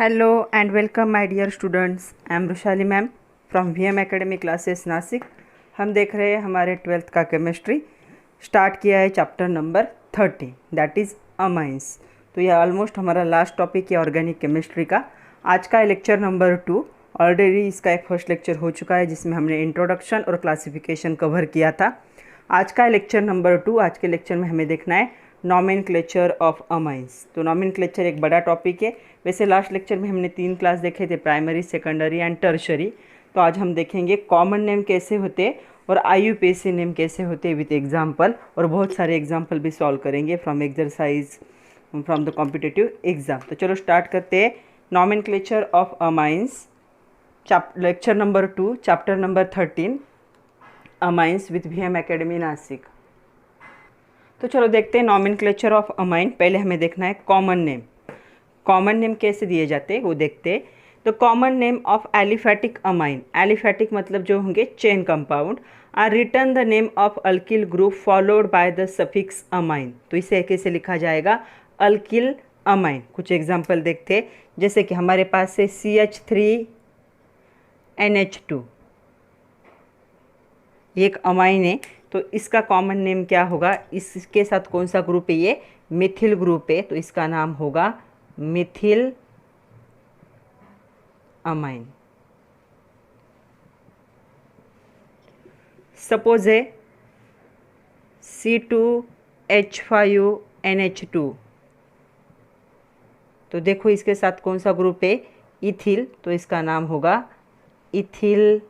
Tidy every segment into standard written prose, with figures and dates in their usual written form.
Hello and welcome my dear students. I am Rushali ma'am from VM academy classes Nashik. हम देख रहे हैं हमारे 12th का केमिस्ट्री। स्टार्ट किया है chapter number 30 that is amines. तो यह ऑलमोस्ट हमारा लास्ट टॉपिक है ऑर्गेनिक केमिस्ट्री का। आज का लेक्चर नंबर 2। ऑलरेडी इसका एक फर्स्ट लेक्चर हो चुका है जिसमें हमने इंट्रोडक्शन और क्लासिफिकेशन कवर किया था। आज का लेक्चर नंबर 2। आज के लेक्चर में हमें देखना है नॉमेनक्लेचर ऑफ अमाइंस। तो नॉमेनक्लेचर एक बड़ा टॉपिक है। वैसे लास्ट लेक्चर में हमने 3 क्लास देखे थे, प्राइमरी, सेकेंडरी एंड टर्शरी। तो आज हम देखेंगे कॉमन नेम कैसे होते और आईयूपीएसी नेम कैसे होते विथ एग्जाम्पल, और बहुत सारे एग्जाम्पल भी सॉल्व करेंगे from exercise from the competitive exam. तो चलो स्टार्ट करते हैं nomenclature of amines, lecture number 2, chapter number 13, amines with VM academy Nashik. तो चलो देखते हैं नॉमेनक्लेचर ऑफ अमाइन। पहले हमें देखना है कॉमन नेम। कॉमन नेम कैसे दिए जाते हैं वो देखते हैं। तो common name of aliphatic amine, aliphatic मतलब जो होंगे chain compound, are return the name of alkyl group followed by the suffix amine. तो इसे कैसे लिखा जाएगा? Alkyl amine. कुछ एग्जांपल देखते हैं, जैसे कि हमारे पास है CH3NH2, एक अमाइन है। तो इसका कॉमन नेम क्या होगा? इसके साथ कौन सा ग्रुप है? ये मिथिल ग्रुप है, तो इसका नाम होगा मिथिल अमाइन। सपोज है C2H5NH2, तो देखो इसके साथ कौन सा ग्रुप है? इथिल, तो इसका नाम होगा इथिल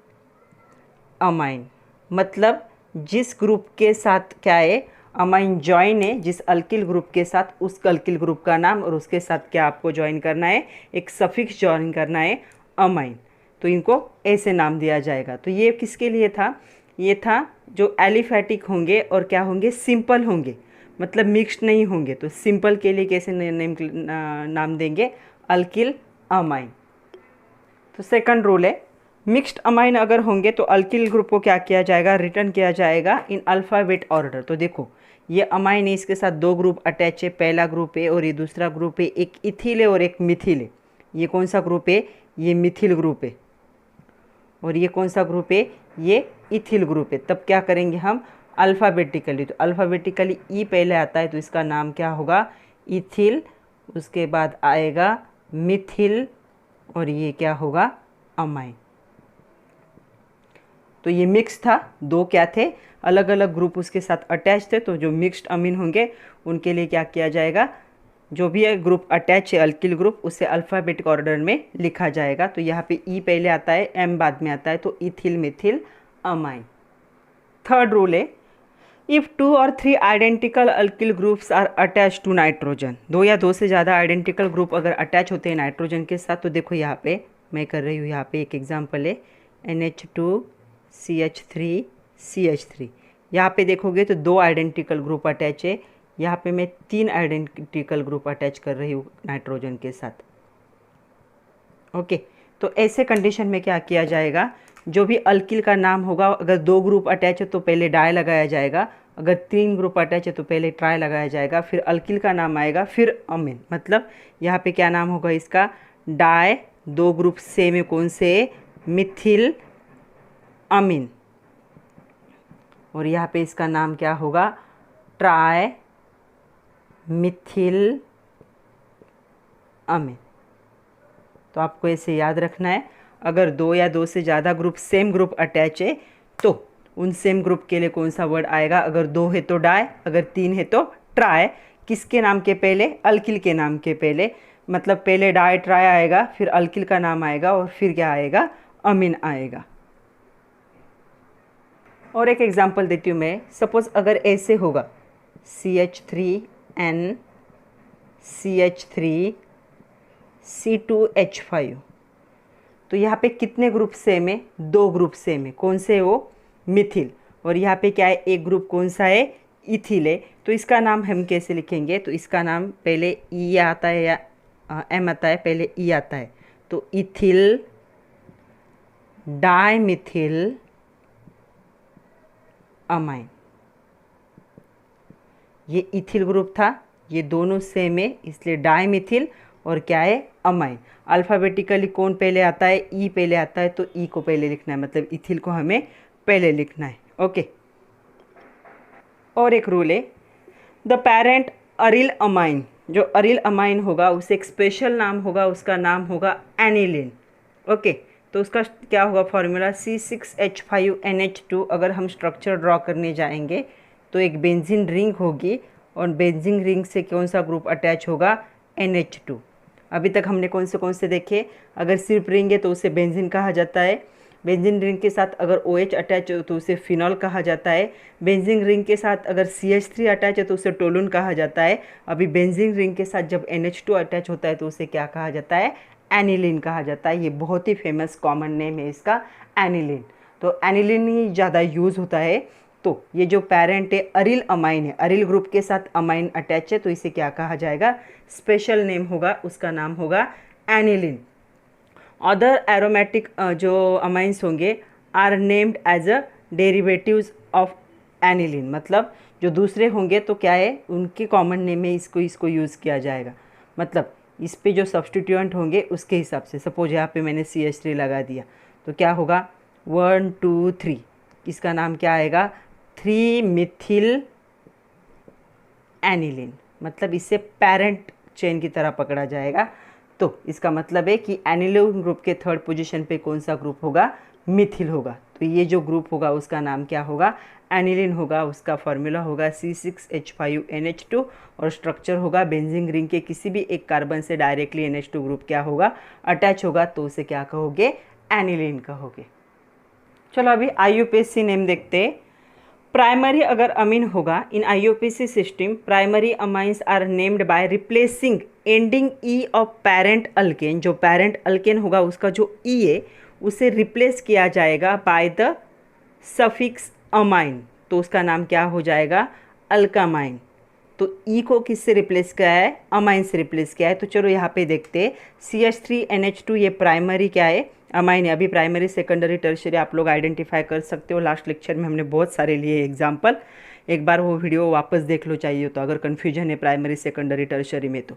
अमाइन। मतलब जिस ग्रुप के साथ क्या है, अमाइन ज्वाइन है, जिस अल्किल ग्रुप के साथ, उस अल्किल ग्रुप का नाम, और उसके साथ क्या आपको ज्वाइन करना है? एक सफिक्स ज्वाइन करना है, अमाइन। तो इनको ऐसे नाम दिया जाएगा। तो ये किसके लिए था? ये था जो एलिफैटिक होंगे और क्या होंगे? सिंपल होंगे, मतलब मिक्स्ड नहीं होंगे। तो सिंपल के लिए कैसे नाम देंगे? Alkyl amine. तो सेकंड रूल है, मिक्स्ड अमाइन अगर होंगे तो अल्किल ग्रुप को क्या किया जाएगा? रिटर्न किया जाएगा इन अल्फ़ाबेट ऑर्डर। तो देखो ये अमाइन है, इसके साथ 2 ग्रुप अटैच है, पहला ग्रुप है और ये दूसरा ग्रुप है, एक इथिल है और एक मिथिल है। ये कौन सा ग्रुप है? ये मिथिल ग्रुप है। और ये कौन सा ग्रुप है? ये इथिल ग्रुप है। तब क्या करेंगे हम? अल्फ़ाबेटिकली। तो अल्फ़ाबेटिकली ई पहले आता है, तो इसका नाम क्या होगा? इथिल। उसके बाद आएगा मिथिल, और ये क्या होगा? अमाइन। तो ये मिक्स था, 2 क्या थे? अलग अलग ग्रुप उसके साथ अटैच थे। तो जो मिक्स्ड अमीन होंगे उनके लिए क्या किया जाएगा? जो भी है ग्रुप अटैच है, अल्किल ग्रुप, उसे अल्फ़ाबेटिक ऑर्डर में लिखा जाएगा। तो यहाँ पे ई पहले आता है, एम बाद में आता है, तो ethyl methyl amine. Third rule है, इफ़ 2 और 3 identical alkyl groups are attach to nitrogen, 2 या 2 से ज़्यादा आइडेंटिकल ग्रुप अगर अटैच होते हैं नाइट्रोजन के साथ। तो देखो यहाँ पे मैं कर रही हूँ, यहाँ पे एक एग्जाम्पल है NH2CH3CH3। यहाँ पे देखोगे तो 2 आइडेंटिकल ग्रुप अटैच है, यहाँ पे मैं 3 आइडेंटिकल ग्रुप अटैच कर रही हूँ नाइट्रोजन के साथ। ओके, तो ऐसे कंडीशन में क्या किया जाएगा? जो भी अल्किल का नाम होगा, अगर 2 ग्रुप अटैच है तो पहले डाई लगाया जाएगा, अगर 3 ग्रुप अटैच है तो पहले ट्राई लगाया जाएगा, फिर अल्किल का नाम आएगा, फिर अमीन। मतलब यहाँ पे क्या नाम होगा इसका? डाई। 2 ग्रुप सेम है, कौन से? मिथिल अमीन। और यहाँ पे इसका नाम क्या होगा? ट्राई मिथिल अमीन। तो आपको ऐसे याद रखना है, अगर 2 या 2 से ज़्यादा ग्रुप सेम ग्रुप अटैच है तो उन सेम ग्रुप के लिए कौन सा वर्ड आएगा? अगर 2 है तो डाई, अगर 3 है तो ट्राई। किसके नाम के पहले? अल्किल के नाम के पहले। मतलब पहले डाई ट्राई आएगा, फिर अल्किल का नाम आएगा, और फिर क्या आएगा? अमीन आएगा। और एक एग्जांपल देती हूँ मैं। सपोज अगर ऐसे होगा CH3N CH3C2H5, तो यहाँ पे कितने ग्रुप सेम है? 2 ग्रुप सेम है, कौन से? वो मिथिल। और यहाँ पे क्या है? एक ग्रुप कौन सा है? इथिल है। तो इसका नाम हम कैसे लिखेंगे? तो इसका नाम पहले ई आता है या एम आता है? पहले ई आता है, तो इथिल डाई मिथिल अमाइन। ये इथिल ग्रुप था, ये दोनों सेम है, इसलिए डाईमिथिल। और क्या है, अमाइन। अल्फ़ाबेटिकली कौन पहले आता है, ई पहले आता है, तो ई को पहले लिखना है, मतलब इथिल को हमें पहले लिखना है। ओके। और एक रूल है, द पेरेंट अरिल अमाइन, जो अरिल अमाइन होगा उसे एक स्पेशल नाम होगा, उसका नाम होगा एनिलीन। ओके, तो उसका क्या होगा फॉर्मूला, C6H5NH2। अगर हम स्ट्रक्चर ड्रॉ करने जाएंगे तो एक बेंजीन रिंग होगी और बेंजीन रिंग से कौन सा ग्रुप अटैच होगा, NH2। अभी तक हमने कौन से देखे, अगर सिर्फ रिंग है तो उसे बेंजीन कहा जाता है, बेंजीन रिंग के साथ अगर OH अटैच हो तो उसे फिनॉल कहा जाता है, बेंजीन रिंग के साथ अगर CH3 अटैच है तो उसे टोलून कहा जाता है। अभी बेंजीन रिंग के साथ जब NH2 अटैच होता है तो उसे क्या कहा जाता है, एनिलीन कहा जाता है। ये बहुत ही फेमस कॉमन नेम है इसका, एनिलीन। तो एनिलीन ही ज़्यादा यूज़ होता है। तो ये जो पेरेंट है अरिल अमाइन है, अरिल ग्रुप के साथ अमाइन अटैच है, तो इसे क्या कहा जाएगा, स्पेशल नेम होगा, उसका नाम होगा एनिलीन। अदर एरोमेटिक जो अमाइंस होंगे are named as a derivatives of aniline, मतलब जो दूसरे होंगे तो क्या है, उनके कॉमन नेम में इसको यूज़ किया जाएगा, मतलब इस पे जो सब्सटीट्यूएंट होंगे उसके हिसाब से। सपोज यहाँ पे मैंने CH3 लगा दिया तो क्या होगा, 1 2 3, इसका नाम क्या आएगा, 3 मिथिल एनिलीन, मतलब इससे पेरेंट चेन की तरह पकड़ा जाएगा। तो इसका मतलब है कि एनिलीन ग्रुप के थर्ड पोजीशन पे कौन सा ग्रुप होगा, मिथिल होगा। तो ये जो ग्रुप होगा उसका नाम क्या होगा, एनिलीन होगा। उसका फॉर्मूला होगा C6H5NH2 और स्ट्रक्चर होगा बेंजीन रिंग के किसी भी एक कार्बन से डायरेक्टली NH2 ग्रुप क्या होगा, अटैच होगा, तो उसे क्या कहोगे, एनिलीन कहोगे। चलो अभी IUPAC नेम देखते हैं। प्राइमरी अगर अमीन होगा in IUPAC system, primary amines are named by replacing ending e of parent alkane. जो पेरेंट अल्केन होगा उसका जो ई है उसे रिप्लेस किया जाएगा बाय द सफिक्स अमाइन, तो उसका नाम क्या हो जाएगा, अल्कामाइन। तो ई को किससे रिप्लेस किया है, अमाइन से रिप्लेस किया है। तो चलो यहाँ पे देखते हैं, CH3NH2 ये प्राइमरी क्या है, अमाइन है। अभी प्राइमरी सेकेंडरी टर्शियरी आप लोग आइडेंटिफाई कर सकते हो, लास्ट लेक्चर में हमने बहुत सारे लिए एग्जाम्पल, एक बार वो वीडियो वापस देख लो चाहिए तो, अगर कन्फ्यूजन है प्राइमरी सेकेंडरी टर्शियरी में तो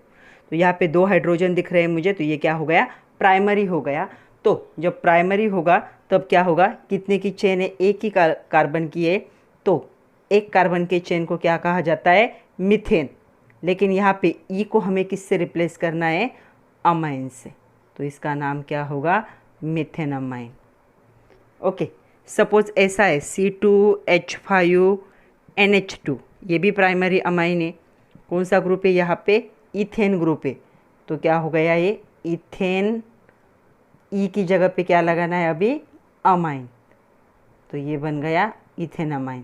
यहाँ पे 2 हाइड्रोजन दिख रहे हैं मुझे, तो ये क्या हो गया, प्राइमरी हो गया। तो जब प्राइमरी होगा तब क्या होगा, कितने की चेन है, एक ही कार्बन की है, तो एक कार्बन के चेन को क्या कहा जाता है, मीथेन। लेकिन यहाँ पे ई को हमें किससे रिप्लेस करना है, अमाइन से, तो इसका नाम क्या होगा, मीथेन अमाइन। ओके, सपोज ऐसा है C2H5NH2, ये भी प्राइमरी अमाइन है। कौन सा ग्रुप है यहाँ पे, इथेन ग्रुप है, तो क्या हो गया ये इथेन, ई की जगह पे क्या लगाना है अभी, अमाइन, तो ये बन गया इथेन अमाइन।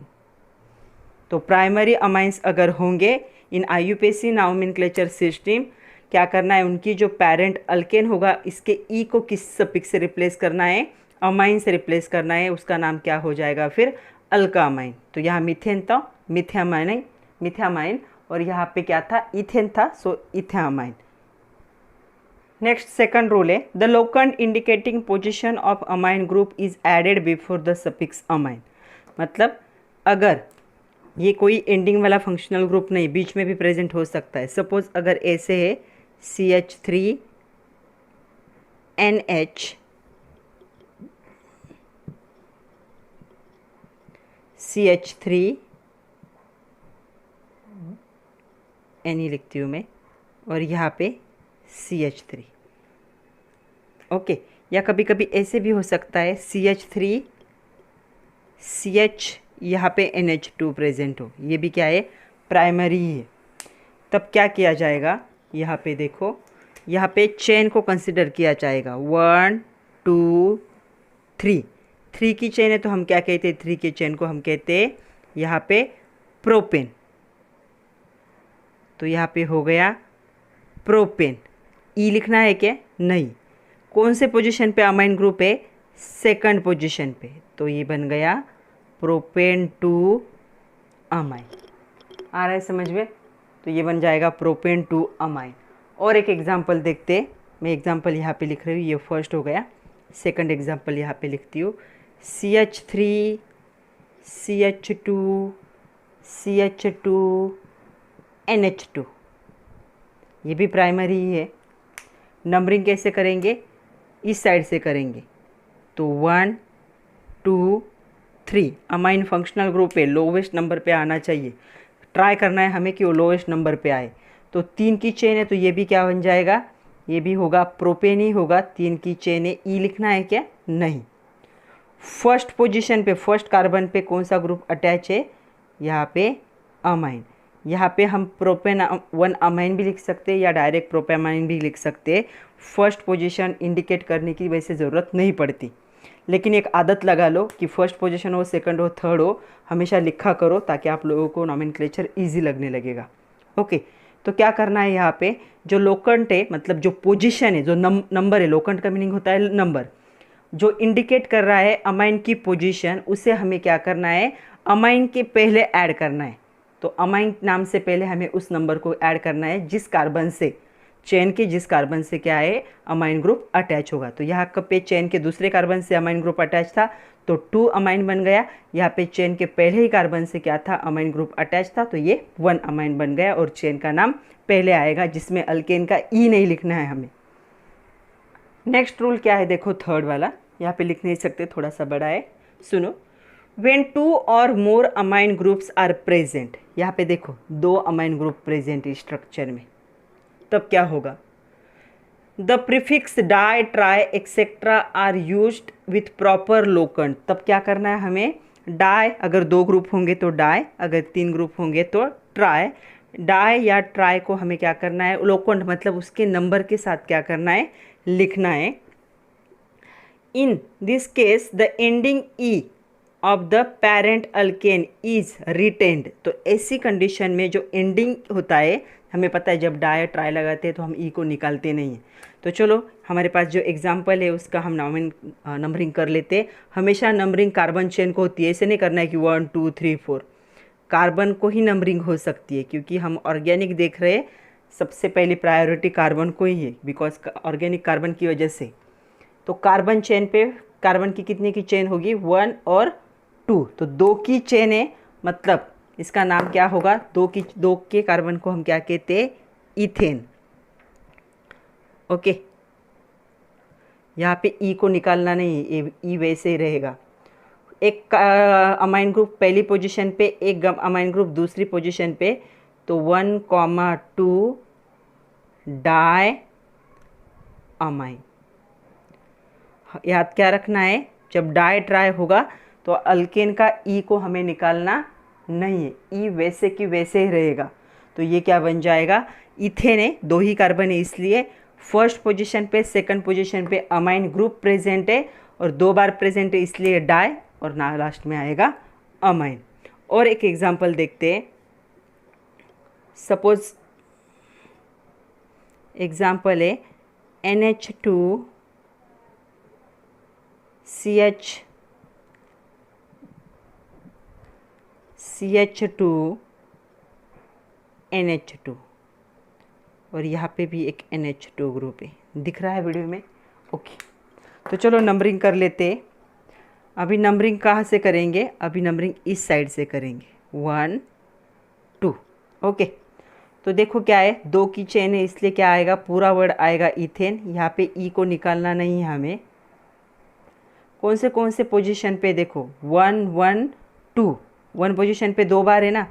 तो प्राइमरी अमाइंस अगर होंगे इन IUPAC नॉमेनक्लेचर सिस्टम, क्या करना है, उनकी जो पेरेंट अल्केन होगा इसके ई को किस सफिक्स से रिप्लेस करना है, अमाइन से रिप्लेस करना है, उसका नाम क्या हो जाएगा फिर, अल्का अमाइन। तो यहाँ मीथेन था, मिथामाइन, और यहाँ पे क्या था, इथेन था, so ethamine. Next second rule है, the locant indicating position of amine group is added before the suffix amine. मतलब अगर ये कोई एंडिंग वाला फंक्शनल ग्रुप नहीं, बीच में भी प्रेजेंट हो सकता है। सपोज अगर ऐसे है CH3NH, NE लिखती हूँ मैं, और यहाँ पे CH3। ओके, या कभी कभी ऐसे भी हो सकता है CH3 CH, यहाँ पे NH2 प्रेजेंट हो, ये भी क्या है, प्राइमरी है। तब क्या किया जाएगा, यहाँ पे देखो, यहाँ पे चेन को कंसिडर किया जाएगा, 1 2 3, 3 की चेन है तो हम क्या कहते हैं, 3 के चेन को हम कहते हैं यहाँ पे प्रोपेन। तो यहाँ पे हो गया प्रोपेन। ई लिखना है क्या, नहीं। कौन से पोजीशन पे अमाइन ग्रुप है, सेकंड पोजीशन पे, तो ये बन गया प्रोपेन 2 अमाइन। आ रहा है समझ में, तो ये बन जाएगा प्रोपेन 2 अमाइन। और एक एग्जांपल देखते, मैं एग्जांपल यहाँ पे लिख रही हूँ, ये फर्स्ट हो गया, सेकंड एग्जांपल यहाँ पे लिखती हूँ, CH3 CH2 CH2 NH2, ये भी प्राइमरी ही है। नंबरिंग कैसे करेंगे, इस साइड से करेंगे। तो 1 2 3 अमाइन फंक्शनल ग्रुप पे लोवेस्ट नंबर पे आना चाहिए, ट्राई करना है हमें कि वो लोवेस्ट नंबर पे आए। तो 3 की चेन है तो ये भी क्या बन जाएगा, ये भी होगा प्रोपेन ही होगा। 3 की चेन है, ई लिखना है क्या, नहीं। फर्स्ट पोजीशन पे फर्स्ट कार्बन पे कौन सा ग्रुप अटैच है, यहाँ पे अमाइन। यहाँ पे हम प्रोपेन 1 अमाइन भी लिख सकते हैं या डायरेक्ट प्रोपेमाइन भी लिख सकते हैं। फर्स्ट पोजीशन इंडिकेट करने की वैसे ज़रूरत नहीं पड़ती, लेकिन एक आदत लगा लो कि फर्स्ट पोजीशन हो, सेकंड हो, थर्ड हो, हमेशा लिखा करो ताकि आप लोगों को नॉमेनक्लेचर ईजी लगने लगेगा। ओके, तो क्या करना है, यहाँ पे जो लोकेंट है मतलब जो पोजीशन है, जो नंबर है, लोकेंट का मीनिंग होता है नंबर, जो इंडिकेट कर रहा है अमाइन की पोजीशन, उसे हमें क्या करना है, अमाइन के पहले ऐड करना है। तो अमाइन नाम से पहले हमें उस नंबर को ऐड करना है जिस कार्बन से, चेन के जिस कार्बन से क्या है, अमाइन ग्रुप अटैच होगा। तो यहाँ पे चेन के दूसरे कार्बन से अमाइन ग्रुप अटैच था तो 2 अमाइन बन गया। यहाँ पे चेन के पहले ही कार्बन से क्या था, अमाइन ग्रुप अटैच था, तो ये 1 अमाइन बन गया और चेन का नाम पहले आएगा, जिसमें अल्केन का ई नहीं लिखना है हमें। नेक्स्ट रूल क्या है, देखो थर्ड वाला, यहाँ पे लिख नहीं सकते, थोड़ा सा बड़ा है, सुनो। When 2 or more amine groups are present, यहाँ पे देखो 2 अमाइन ग्रुप प्रेजेंट है स्ट्रक्चर में, तब क्या होगा, the prefix di tri etcetera are used with proper locant. तब क्या करना है हमें, डाई अगर 2 ग्रुप होंगे तो डाई, अगर 3 ग्रुप होंगे तो ट्राई। डाई या ट्राई को हमें क्या करना है, लोकेंट मतलब उसके नंबर के साथ क्या करना है, लिखना है। In this case the ending e of the parent alkane is retained. तो ऐसी कंडीशन में जो एंडिंग होता है, हमें पता है जब डाई ट्राई लगाते हैं तो हम ई को निकालते नहीं हैं। तो चलो हमारे पास जो एग्जांपल है उसका हम नंबरिंग कर लेते हैं। हमेशा नंबरिंग कार्बन चेन को होती है, ऐसे नहीं करना है कि 1 2 3 4, कार्बन को ही नंबरिंग हो सकती है क्योंकि हम ऑर्गेनिक देख रहे हैं, सबसे पहली प्रायोरिटी कार्बन को ही है बिकॉज ऑर्गेनिक कार्बन की वजह से। तो कार्बन चेन पे कार्बन की कितने की चेन होगी, 1 और 2, तो 2 की चेन है, मतलब इसका नाम क्या होगा, 2 के कार्बन को हम क्या कहते हैं, इथेन। ओके, यहाँ पे ई को निकालना नहीं, ई वैसे ही रहेगा। एक अमाइन ग्रुप पहली पोजीशन पे, एक अमाइन ग्रुप दूसरी पोजीशन पे, तो 1,2 डाई अमाइन। याद क्या रखना है, जब डाई ट्राई होगा तो अल्केन का ई को हमें निकालना नहीं है, ई वैसे की वैसे ही रहेगा। तो ये क्या बन जाएगा, इथेन है, 2 ही कार्बन है, इसलिए फर्स्ट पोजीशन पे सेकंड पोजीशन पे अमाइन ग्रुप प्रेजेंट है और 2 बार प्रेजेंट है, इसलिए डाई और ना लास्ट में आएगा अमाइन। और एक एग्जांपल देखते हैं, सपोज एग्जांपल है NH2 CH2 NH2 और यहाँ पे भी एक NH2 ग्रुप है, दिख रहा है वीडियो में। ओके, तो चलो नंबरिंग कर लेते हैं। अभी नंबरिंग कहाँ से करेंगे, अभी नंबरिंग इस साइड से करेंगे, 1 2। ओके, तो देखो क्या है, 2 की चेन है इसलिए क्या आएगा, पूरा वर्ड आएगा इथेन। यहाँ पे ई को निकालना नहीं है हमें। कौन से पोजीशन पे, देखो 1 1 2, 1 पोजीशन पे 2 बार है ना,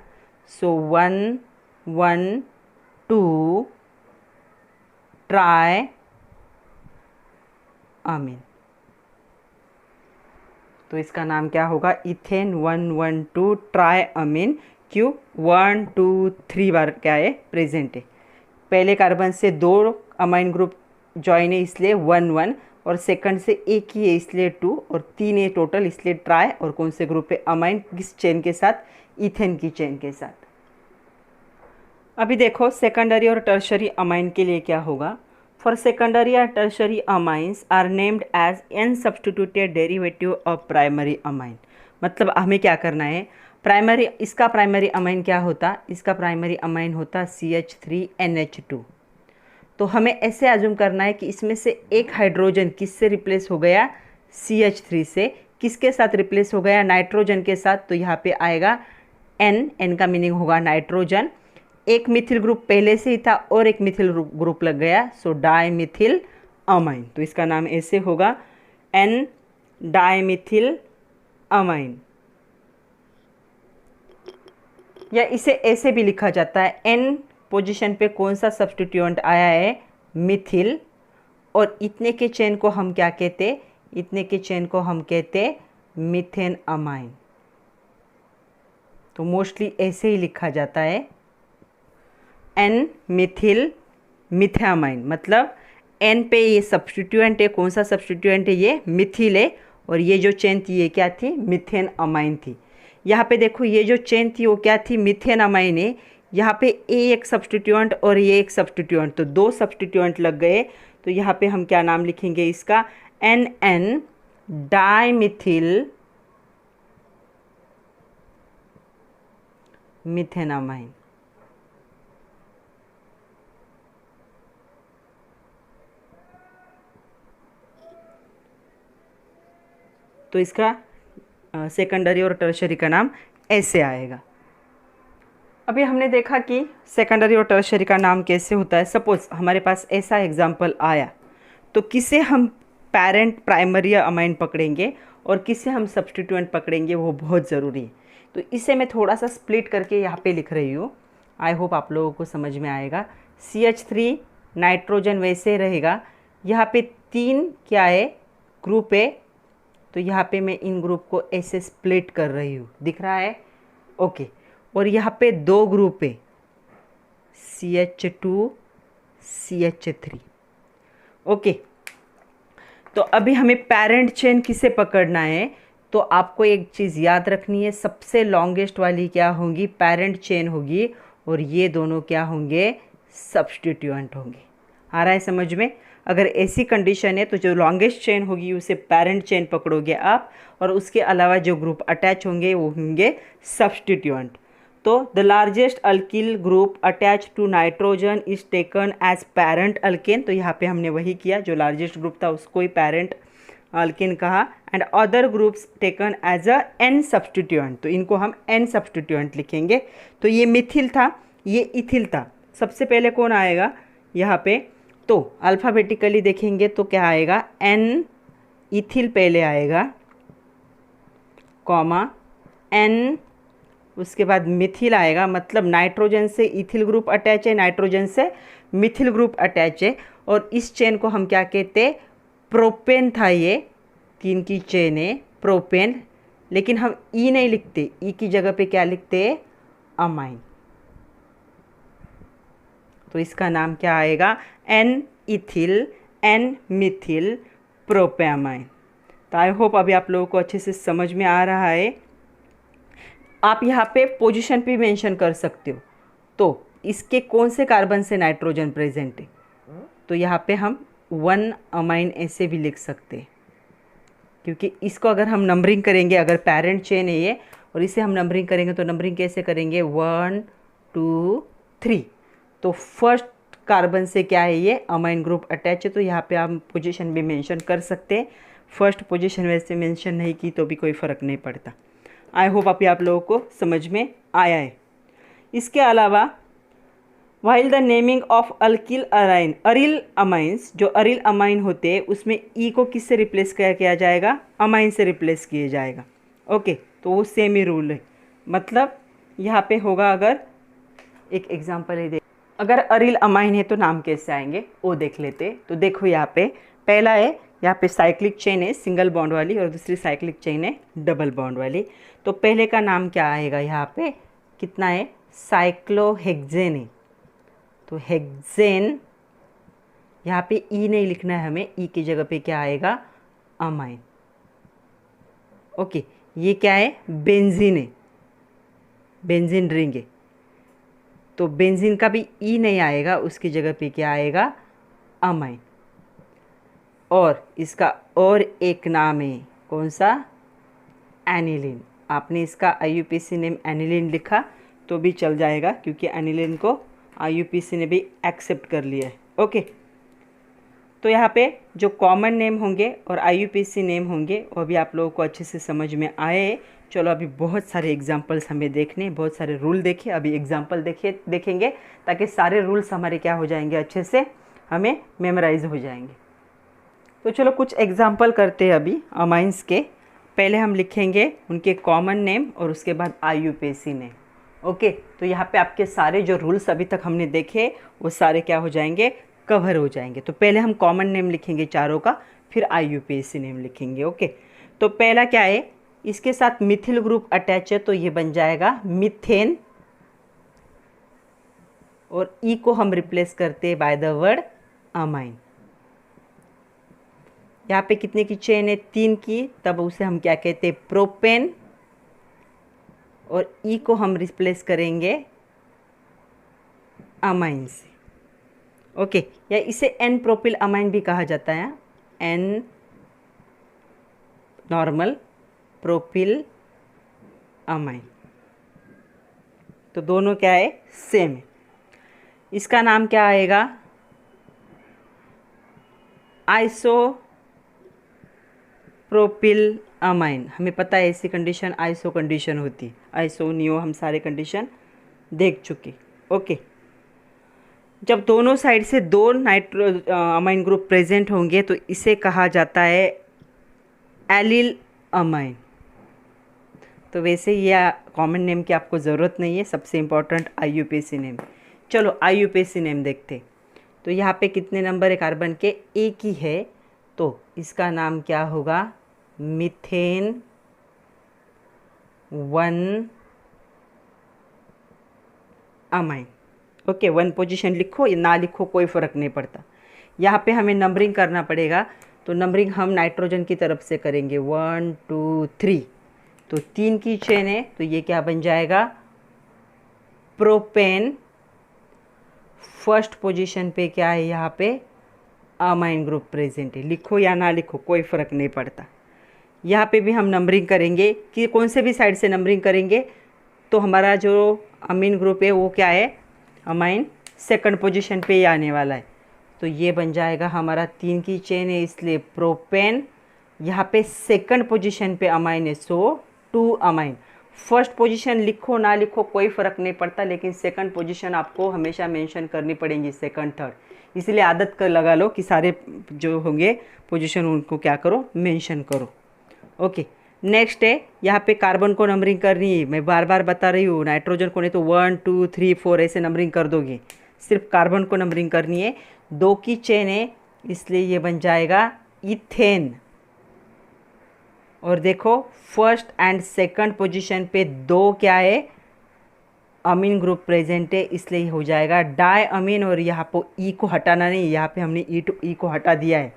सो 1 1 2 ट्राई अमीन। तो इसका नाम क्या होगा, इथेन 1 1 2 ट्राई अमीन। क्यों, 1 2 3 बार क्या है, प्रेजेंट है। पहले कार्बन से 2 अमाइन ग्रुप ज्वाइन है इसलिए 1 1, और सेकंड से एक ही है इसलिए 2, और 3 है टोटल इसलिए ट्राई। और कौन से ग्रुप है, अमाइन, किस चेन के साथ, इथेन की चेन के साथ। अभी देखो सेकेंडरी और टर्शरी अमाइन के लिए क्या होगा, फॉर सेकेंडरी और tertiary amines are named as N substituted derivative of primary amine. मतलब हमें क्या करना है, प्राइमरी, इसका प्राइमरी अमाइन क्या होता, इसका प्राइमरी अमाइन होता CH3NH2। तो हमें ऐसे एज्यूम करना है कि इसमें से एक हाइड्रोजन किससे रिप्लेस हो गया, CH3 से। किसके साथ रिप्लेस हो गया, नाइट्रोजन के साथ। तो यहाँ पे आएगा N का मीनिंग होगा नाइट्रोजन। एक मिथिल ग्रुप पहले से ही था और एक मिथिल ग्रुप लग गया, सो डाइमिथिल अमाइन। तो इसका नाम ऐसे होगा एन डाइमिथिल अमाइन, या इसे ऐसे भी लिखा जाता है एन पोजीशन पे कौन सा सब्स्टिट्यूएंट आया है, मिथिल, और इतने के चेन को हम क्या कहते, इतने के चेन को हम कहते मीथेन अमाइन। तो मोस्टली ऐसे ही लिखा जाता है एन मिथिल मिथामाइन, मतलब एन पे ये सब्स्टिट्यूएंट है, कौन सा सब्स्टिट्यूएंट है, ये मिथिल है, और ये जो चेन थी ये क्या थी, मीथेन अमाइन थी। यहाँ पे देखो ये जो चेन थी वो क्या थी, मीथेन अमाइन है। यहाँ पे ए एक सब्स्टिट्यूएंट और ये एक सब्स्टिट्यूएंट, तो दो सब्स्टिट्यूएंट लग गए। तो यहाँ पे हम क्या नाम लिखेंगे इसका, एन एन डाइमिथिल मिथेनामाइन। तो इसका सेकेंडरी और टर्शरी का नाम ऐसे आएगा। अभी हमने देखा कि सेकेंडरी और टर्शरी का नाम कैसे होता है। सपोज हमारे पास ऐसा एग्जाम्पल आया, तो किसे हम पेरेंट प्राइमरी अमाइन पकड़ेंगे और किसे हम सब्स्टिट्यूएंट पकड़ेंगे, वो बहुत ज़रूरी है। तो इसे मैं थोड़ा सा स्प्लिट करके यहाँ पे लिख रही हूँ, आई होप आप लोगों को समझ में आएगा। CH3 नाइट्रोजन वैसे रहेगा, यहाँ पे 3 क्या है, ग्रुप है, तो यहाँ पे मैं इन ग्रुप को ऐसे स्प्लिट कर रही हूँ, दिख रहा है, ओके। और यहाँ पे 2 ग्रुप है, CH2 CH3, ओके। तो अभी हमें पेरेंट चेन किसे पकड़ना है, तो आपको एक चीज़ याद रखनी है, सबसे लॉन्गेस्ट वाली क्या होगी, पेरेंट चेन होगी, और ये दोनों क्या होंगे, सब्स्टिट्यूएंट होंगे। आ रहा है समझ में? अगर ऐसी कंडीशन है तो जो लॉन्गेस्ट चेन होगी उसे पेरेंट चेन पकड़ोगे आप, और उसके अलावा जो ग्रुप अटैच होंगे वो होंगे सब्स्टिट्यूएंट। तो the largest alkyl group attach to nitrogen is taken as parent alkane. तो यहाँ पे हमने वही किया, जो लार्जेस्ट ग्रुप था उसको ही पेरेंट अल्केन कहा। And other groups taken as a N substituent, तो इनको हम एन सब्स्टिट्यूएंट लिखेंगे। तो ये मिथिल था, ये इथिल था। सबसे पहले कौन आएगा यहाँ पे, तो अल्फ़ाबेटिकली देखेंगे तो क्या आएगा, एन इथिल पहले आएगा, कॉमा एन, उसके बाद मिथिल आएगा, मतलब नाइट्रोजन से इथिल ग्रुप अटैच है, नाइट्रोजन से मिथिल ग्रुप अटैच है। और इस चेन को हम क्या कहते, प्रोपेन था, ये 3 की चेन है प्रोपेन, लेकिन हम ई नहीं लिखते, ई की जगह पे क्या लिखते हैं, अमाइन। तो इसका नाम क्या आएगा, एन इथिल एन मिथिल प्रोपेमाइन। तो आई होप अभी आप लोगों को अच्छे से समझ में आ रहा है। आप यहाँ पे पोजीशन भी मेंशन कर सकते हो, तो इसके कौन से कार्बन से नाइट्रोजन प्रेजेंट है, तो यहाँ पे हम 1 अमाइन ऐसे भी लिख सकते हैं, क्योंकि इसको अगर हम नंबरिंग करेंगे, अगर पेरेंट चेन है ये और इसे हम नंबरिंग करेंगे, तो नंबरिंग कैसे करेंगे, 1 2 3। तो फर्स्ट कार्बन से क्या है, ये अमाइन ग्रुप अटैच है, तो यहाँ पे आप पोजीशन भी मेंशन कर सकते हैं। फर्स्ट पोजीशन वैसे मेंशन नहीं की तो भी कोई फ़र्क नहीं पड़ता। आई होप अभी आप लोगों को समझ में आया है। इसके अलावा while the naming of alkyl arine aryl amines, जो अरिल अमाइन होते हैं उसमें ई को किससे रिप्लेस किया जाएगा, अमाइन से रिप्लेस किया जाएगा, ओके। तो वो सेम ही रूल है, मतलब यहाँ पे होगा, अगर एक एग्जांपल है, अगर अरिल अमाइन है तो नाम कैसे आएंगे वो देख लेते। तो देखो यहाँ पे पहला है, यहाँ पे साइक्लिक चेन है सिंगल बॉन्ड वाली, और दूसरी साइक्लिक चेन है डबल बॉन्ड वाली। तो पहले का नाम क्या आएगा, यहाँ पे कितना है, साइक्लोहेक्सेन है, तो हेक्सेन, यहाँ पे ई नहीं लिखना है हमें, ई की जगह पे क्या आएगा, अमाइन, ओके। ये क्या है, बेंजीन है, बेंजीन रिंग है, तो बेंजीन का भी ई नहीं आएगा, उसकी जगह पे क्या आएगा, अमाइन। और इसका और एक नाम है, कौन सा, एनिलीन। आपने इसका IUPAC नेम एनिलीन लिखा तो भी चल जाएगा, क्योंकि एनिलीन को IUPAC ने भी एक्सेप्ट कर लिया है, ओके। तो यहाँ पे जो कॉमन नेम होंगे और IUPAC नेम होंगे वो भी आप लोगों को अच्छे से समझ में आए, चलो अभी बहुत सारे एग्जाम्पल्स हमें देखने, बहुत सारे रूल देखे, अभी एग्जाम्पल देखेंगे ताकि सारे रूल्स हमारे क्या हो जाएंगे, अच्छे से हमें मेमोराइज हो जाएंगे। तो चलो कुछ एग्जाम्पल करते हैं अभी अमाइंस के। पहले हम लिखेंगे उनके कॉमन नेम और उसके बाद IUPAC नेम। ओके, तो यहाँ पे आपके सारे जो रूल्स अभी तक हमने देखे वो सारे क्या हो जाएंगे, कवर हो जाएंगे। तो पहले हम कॉमन नेम लिखेंगे चारों का, फिर IUPAC नेम लिखेंगे। ओके, तो पहला क्या है, इसके साथ मिथिल ग्रुप अटैच है तो ये बन जाएगा मीथेन, और ई को हम रिप्लेस करते हैं बाय द वर्ड अमाइन। यहाँ पे कितने की चेन है, 3 की, तब उसे हम क्या कहते हैं, प्रोपेन, और ई को हम रिप्लेस करेंगे अमाइन से। ओके, या इसे एन प्रोपिल अमाइन भी कहा जाता है, एन नॉर्मल प्रोपिल अमाइन। तो दोनों क्या है, सेम है। इसका नाम क्या आएगा, आइसो प्रोपिल अमाइन। हमें पता है ऐसी कंडीशन आइसो कंडीशन होती, आइसो नियो हम सारे कंडीशन देख चुके। ओके, जब दोनों साइड से 2 नाइट्रो अमाइन ग्रुप प्रेजेंट होंगे तो इसे कहा जाता है एलिल अमाइन। तो वैसे ये कॉमन नेम की आपको ज़रूरत नहीं है, सबसे इम्पॉर्टेंट IUPAC नेम। चलो IUPAC नेम देखते। तो यहाँ पे कितने नंबर है कार्बन के, एक ही है, तो इसका नाम क्या होगा, मीथेन 1 अमाइन। ओके, 1 पोजीशन लिखो या ना लिखो कोई फ़र्क नहीं पड़ता। यहाँ पे हमें नंबरिंग करना पड़ेगा, तो नंबरिंग हम नाइट्रोजन की तरफ से करेंगे, 1 2 3। तो 3 की चेन है तो ये क्या बन जाएगा, प्रोपेन। फर्स्ट पोजीशन पे क्या है, यहाँ पे अमाइन ग्रुप प्रेजेंट है, लिखो या ना लिखो कोई फ़र्क नहीं पड़ता। यहाँ पे भी हम नंबरिंग करेंगे कि कौन से भी साइड से नंबरिंग करेंगे तो हमारा जो अमीन ग्रुप है वो क्या है, अमाइन सेकंड पोजीशन पे ही आने वाला है। तो ये बन जाएगा हमारा 3 की चेन है, इसलिए प्रोपेन। यहाँ पे सेकंड पोजीशन पे अमाइन है, सो 2 अमाइन। फर्स्ट पोजीशन लिखो ना लिखो कोई फ़र्क नहीं पड़ता, लेकिन सेकंड पोजीशन आपको हमेशा मेंशन करनी पड़ेगी, सेकंड थर्ड। इसलिए आदत कर लगा लो कि सारे जो होंगे पोजीशन उनको क्या करो, मेंशन करो। ओके, नेक्स्ट है, यहाँ पे कार्बन को नंबरिंग करनी है। मैं बार बार बता रही हूँ, नाइट्रोजन को नहीं तो 1 2 3 4 ऐसे नंबरिंग कर दोगे, सिर्फ कार्बन को नंबरिंग करनी है। 2 की चेन है इसलिए ये बन जाएगा इथेन। और देखो फर्स्ट एंड सेकंड पोजीशन पे 2 क्या है, अमीन ग्रुप प्रेजेंट है, इसलिए हो जाएगा डाई अमीन। और यहाँ पर ई को हटाना नहीं, यहाँ पे हमने ई को हटा दिया है।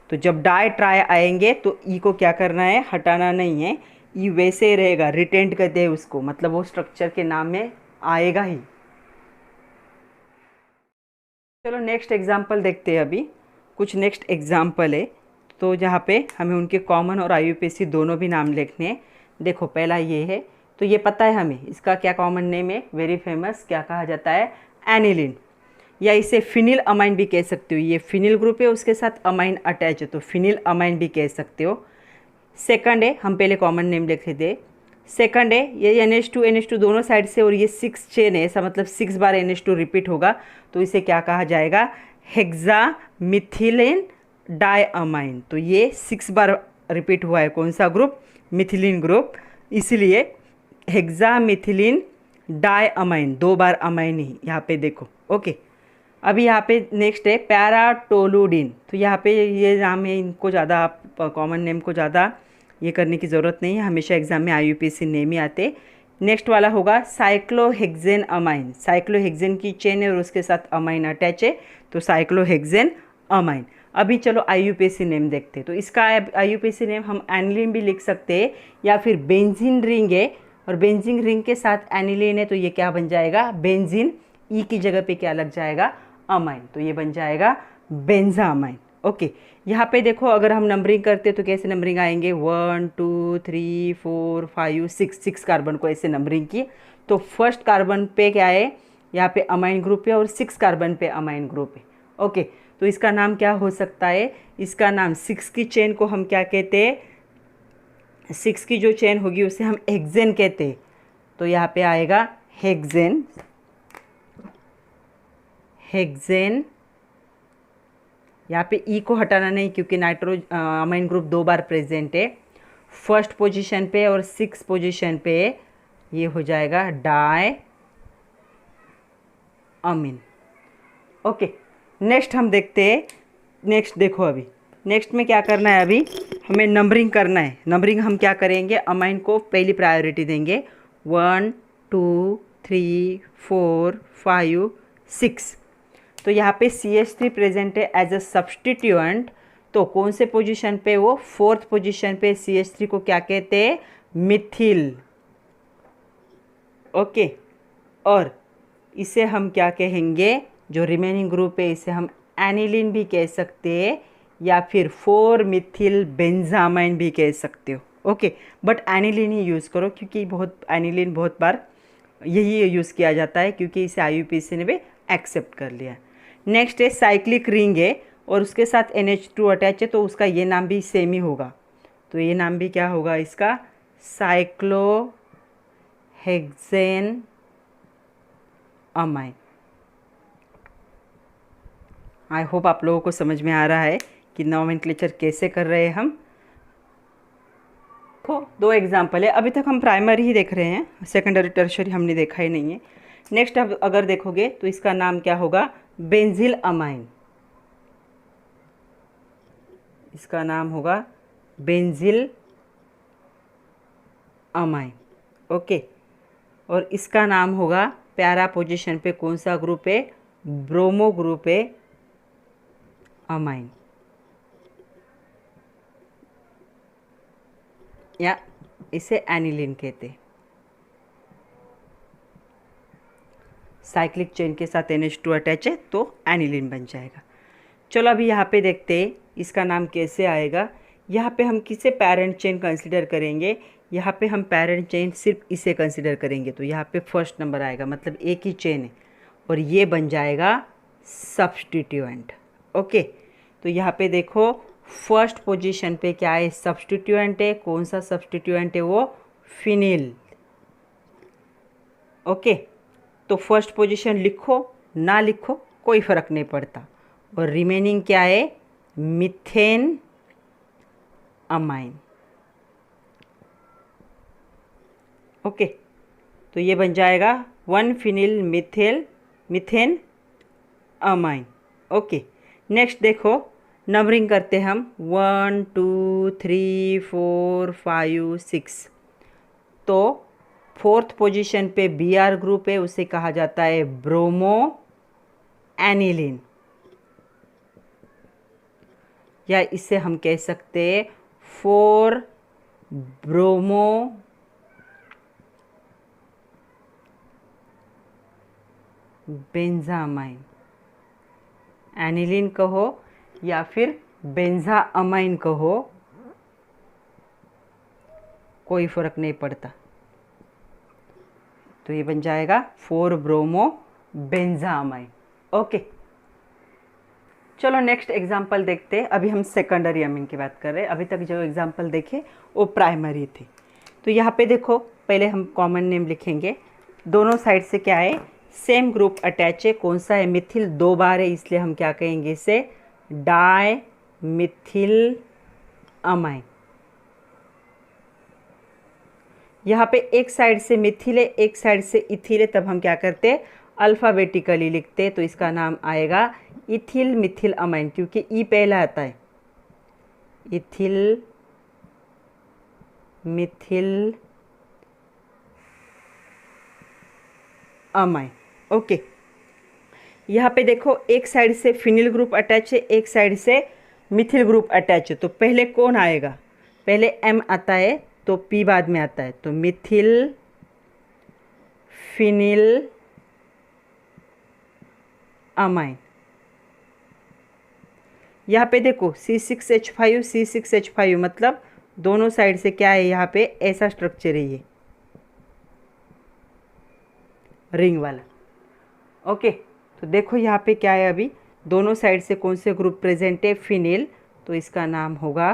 तो जब डाई ट्राई आएंगे तो ई को क्या करना है, हटाना नहीं है, ई वैसे ही रहेगा, रिटेंड कहते हैं उसको, मतलब वो स्ट्रक्चर के नाम में आएगा ही। चलो नेक्स्ट एग्जाम्पल देखते हैं। अभी कुछ नेक्स्ट एग्जाम्पल है, तो जहाँ पे हमें उनके कॉमन और IUPAC दोनों भी नाम लिखने हैं। देखो पहला ये है, तो ये पता है हमें इसका क्या कॉमन नेम है, वेरी फेमस, क्या कहा जाता है, एनिलिन, या इसे फिनिल अमाइन भी कह सकते हो। ये फिनिल ग्रुप है, उसके साथ अमाइन अटैच है तो फिनिल अमाइन भी कह सकते हो। सेकंड है, हम पहले कॉमन नेम लिख थे। सेकंड है ये NH2 दोनों साइड से, और ये 6 चेन है, ऐसा मतलब 6 बार NH2 रिपीट होगा, तो इसे क्या कहा जाएगा, हेक्सा मिथिलिन डाई अमाइन। तो ये 6 बार रिपीट हुआ है, कौन सा ग्रुप, मिथिलिन ग्रुप, इसलिए हेक्सा मिथिलिन डाई अमाइन, 2 बार अमाइन ही यहाँ पे देखो। ओके, अभी यहाँ पे नेक्स्ट है पैराटोलुडिन। तो यहाँ पे ये नाम है, इनको ज़्यादा आप कॉमन नेम को ज़्यादा ये करने की ज़रूरत नहीं है, हमेशा एग्जाम में IUPAC नेम ही आते। नेक्स्ट वाला होगा साइक्लोहेक्सेन अमाइन। साइक्लोहेक्सेन की चेन है और उसके साथ अमाइन अटैच है, तो साइक्लोहेक्सेन अमाइन। अभी चलो IUPAC नेम देखते हैं। तो इसका IUPAC नेम हम एनिलीन भी लिख सकते हैं, या फिर बेंजीन रिंग है और बेंजीन रिंग के साथ एनिलीन है, तो ये क्या बन जाएगा, बेंजीन। ई की जगह पे क्या लग जाएगा, अमाइन, तो ये बन जाएगा बेंजा अमाइन। ओके, यहाँ पे देखो अगर हम नंबरिंग करते तो कैसे नंबरिंग आएंगे, 1 2 3 4 5 6 कार्बन को ऐसे नंबरिंग की। तो फर्स्ट कार्बन पे क्या है, यहाँ पे अमाइन ग्रुप है, और 6 कार्बन पे अमाइन ग्रुप है। ओके, तो इसका नाम क्या हो सकता है, इसका नाम 6 की चेन को हम क्या कहते हैं, 6 की जो चेन होगी उसे हम हेक्सेन कहते हैं। तो यहाँ पे आएगा हेक्सेन, हेक्सेन। यहाँ पे ई को हटाना नहीं क्योंकि अमाइन ग्रुप 2 बार प्रेजेंट है। फर्स्ट पोजीशन पे और 6 पोजीशन पे ये हो जाएगा डाई अमीन। ओके, नेक्स्ट हम देखते हैं। नेक्स्ट देखो, अभी नेक्स्ट में क्या करना है, अभी हमें नंबरिंग करना है। नंबरिंग हम क्या करेंगे, अमाइन को पहली प्रायोरिटी देंगे। 1 2 3 4 5 6। तो यहाँ पे CH3 प्रेजेंट है एज अ सब्सटीट्यूएंट। तो कौन से पोजीशन पे, वो फोर्थ पोजीशन पे CH3 को क्या कहते हैं, मिथिल। ओके, और इसे हम क्या कहेंगे, जो रिमेनिंग ग्रुप है इसे हम एनिलीन भी कह सकते हैं या फिर 4 मिथिल बेंजामाइन भी कह सकते हो। Okay, but aniline he use करो क्योंकि एनिलीन बहुत बार यही यूज़ किया जाता है क्योंकि इसे IUPAC ने भी एक्सेप्ट कर लिया। नेक्स्ट है साइक्लिक रिंग है और उसके साथ NH2 अटैच है, तो उसका ये नाम भी सेम ही होगा। तो ये नाम भी क्या होगा इसका, साइक्लोहेक्सेन अमाइन। आई होप आप लोगों को समझ में आ रहा है कि नोमेनक्लेचर कैसे कर रहे हैं हम। देखो, 2 एग्जाम्पल है। अभी तक हम प्राइमरी ही देख रहे हैं, सेकेंडरी टर्शरी हमने देखा ही नहीं है। नेक्स्ट अब अगर देखोगे तो इसका नाम क्या होगा, बेंजिल अमाइन। इसका नाम होगा बेंजिल अमाइन। ओके, और इसका नाम होगा, प्यारा पोजीशन पे कौन सा ग्रुप है, ब्रोमो ग्रुप है अमाइन, या इसे एनिलीन कहते हैं। साइक्लिक चेन के साथ NH2 अटैच है तो एनिलीन बन जाएगा। चलो अभी यहाँ पे देखते हैं इसका नाम कैसे आएगा। यहाँ पे हम किसे पेरेंट चेन कंसीडर करेंगे, यहाँ पे हम पेरेंट चेन सिर्फ इसे कंसीडर करेंगे। तो यहाँ पे फर्स्ट नंबर आएगा, मतलब एक ही चेन है और ये बन जाएगा सब्सटीट्यूएंट। ओके, तो यहाँ पे देखो फर्स्ट पोजीशन पे क्या है, सब्सटीट्यूएंट है। कौन सा सब्सटीट्यूएंट है, वो फिनिल। ओके, तो फर्स्ट पोजीशन लिखो ना लिखो कोई फ़र्क नहीं पड़ता। और रिमेनिंग क्या है, मिथेन अमाइन। ओके, तो ये बन जाएगा 1 phenyl methane amine. Okay, next देखो, नंबरिंग करते हैं हम 1 2 3 4 5 6। तो फोर्थ पोजीशन पे Br ग्रुप है, उसे कहा जाता है ब्रोमो एनिलीन, या इसे हम कह सकते हैं 4 ब्रोमो बेंजामाइन। एनिलीन कहो या फिर बेंजामाइन कहो, कोई फर्क नहीं पड़ता। तो ये बन जाएगा 4 ब्रोमो बेंजामाइन। ओके, चलो नेक्स्ट एग्जाम्पल देखते हैं। अभी हम सेकेंडरी अमीन की बात कर रहे हैं, अभी तक जो एग्जाम्पल देखे वो प्राइमरी थे। तो यहाँ पे देखो, पहले हम कॉमन नेम लिखेंगे। दोनों साइड से क्या है, सेम ग्रुप अटैच है। कौन सा है, मिथिल 2 बार है, इसलिए हम क्या कहेंगे इसे, डाई मिथिल अमाइन। यहाँ पे एक साइड से मिथिल है, एक साइड से इथिल है, तब हम क्या करते हैं, अल्फ़ाबेटिकली लिखते हैं। तो इसका नाम आएगा इथिल मिथिल अमाइन, क्योंकि ई पहला आता है। Ethyl methyl amine. ओके, यहाँ पे देखो एक साइड से फिनिल ग्रुप अटैच है, एक साइड से मिथिल ग्रुप अटैच है। तो पहले कौन आएगा, पहले M आता है तो P बाद में आता है। तो मिथिल फिनिल अमाइन। यहाँ पे देखो C6H5 C6H5, मतलब दोनों साइड से क्या है, यहाँ पे ऐसा स्ट्रक्चर है, ये रिंग वाला। ओके, तो देखो यहाँ पे क्या है, अभी दोनों साइड से कौन से ग्रुप प्रेजेंट है, फिनिल। तो इसका नाम होगा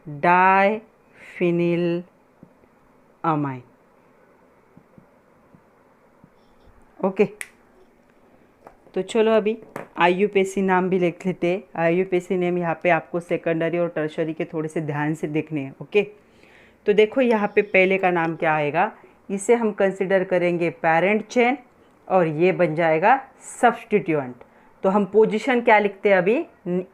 डाई फिनिल अमाइन। ओके, तो चलो अभी IUPAC नाम भी लिख लेते हैं। IUPAC नेम यहाँ पे आपको सेकेंडरी और टर्शरी के थोड़े से ध्यान से देखने हैं। ओके, तो देखो यहाँ पे पहले का नाम क्या आएगा, इसे हम कंसिडर करेंगे पेरेंट चेन और ये बन जाएगा सब्स्टिट्यूएंट। तो हम पोजीशन क्या लिखते हैं अभी,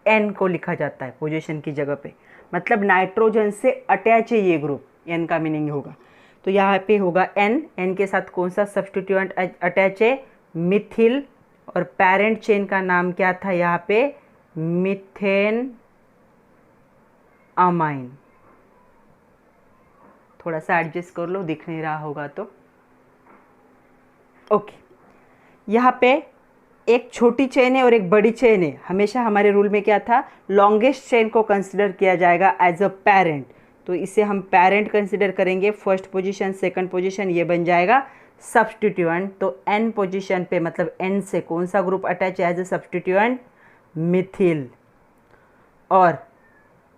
N को लिखा जाता है पोजीशन की जगह पे, मतलब नाइट्रोजन से अटैच है ये ग्रुप, N का मीनिंग होगा। तो यहाँ पे होगा N के साथ कौन सा सब्स्टिट्यूएंट अटैच है, मिथिल, और पेरेंट चेन का नाम क्या था यहाँ पे, मीथेन अमाइन। थोड़ा सा एडजस्ट कर लो, दिख नहीं रहा होगा तो। ओके, यहाँ पे एक छोटी चेन है और एक बड़ी चेन है। हमेशा हमारे रूल में क्या था, लॉन्गेस्ट चेन को कंसिडर किया जाएगा एज अ पेरेंट, तो इसे हम पेरेंट कंसिडर करेंगे। फर्स्ट पोजीशन, सेकंड पोजीशन, ये बन जाएगा सब्स्टिट्यूएंट। तो N पोजीशन पे, मतलब N से कौन सा ग्रुप अटैच है एज अ सब्स्टिट्यूएंट, मिथिल। और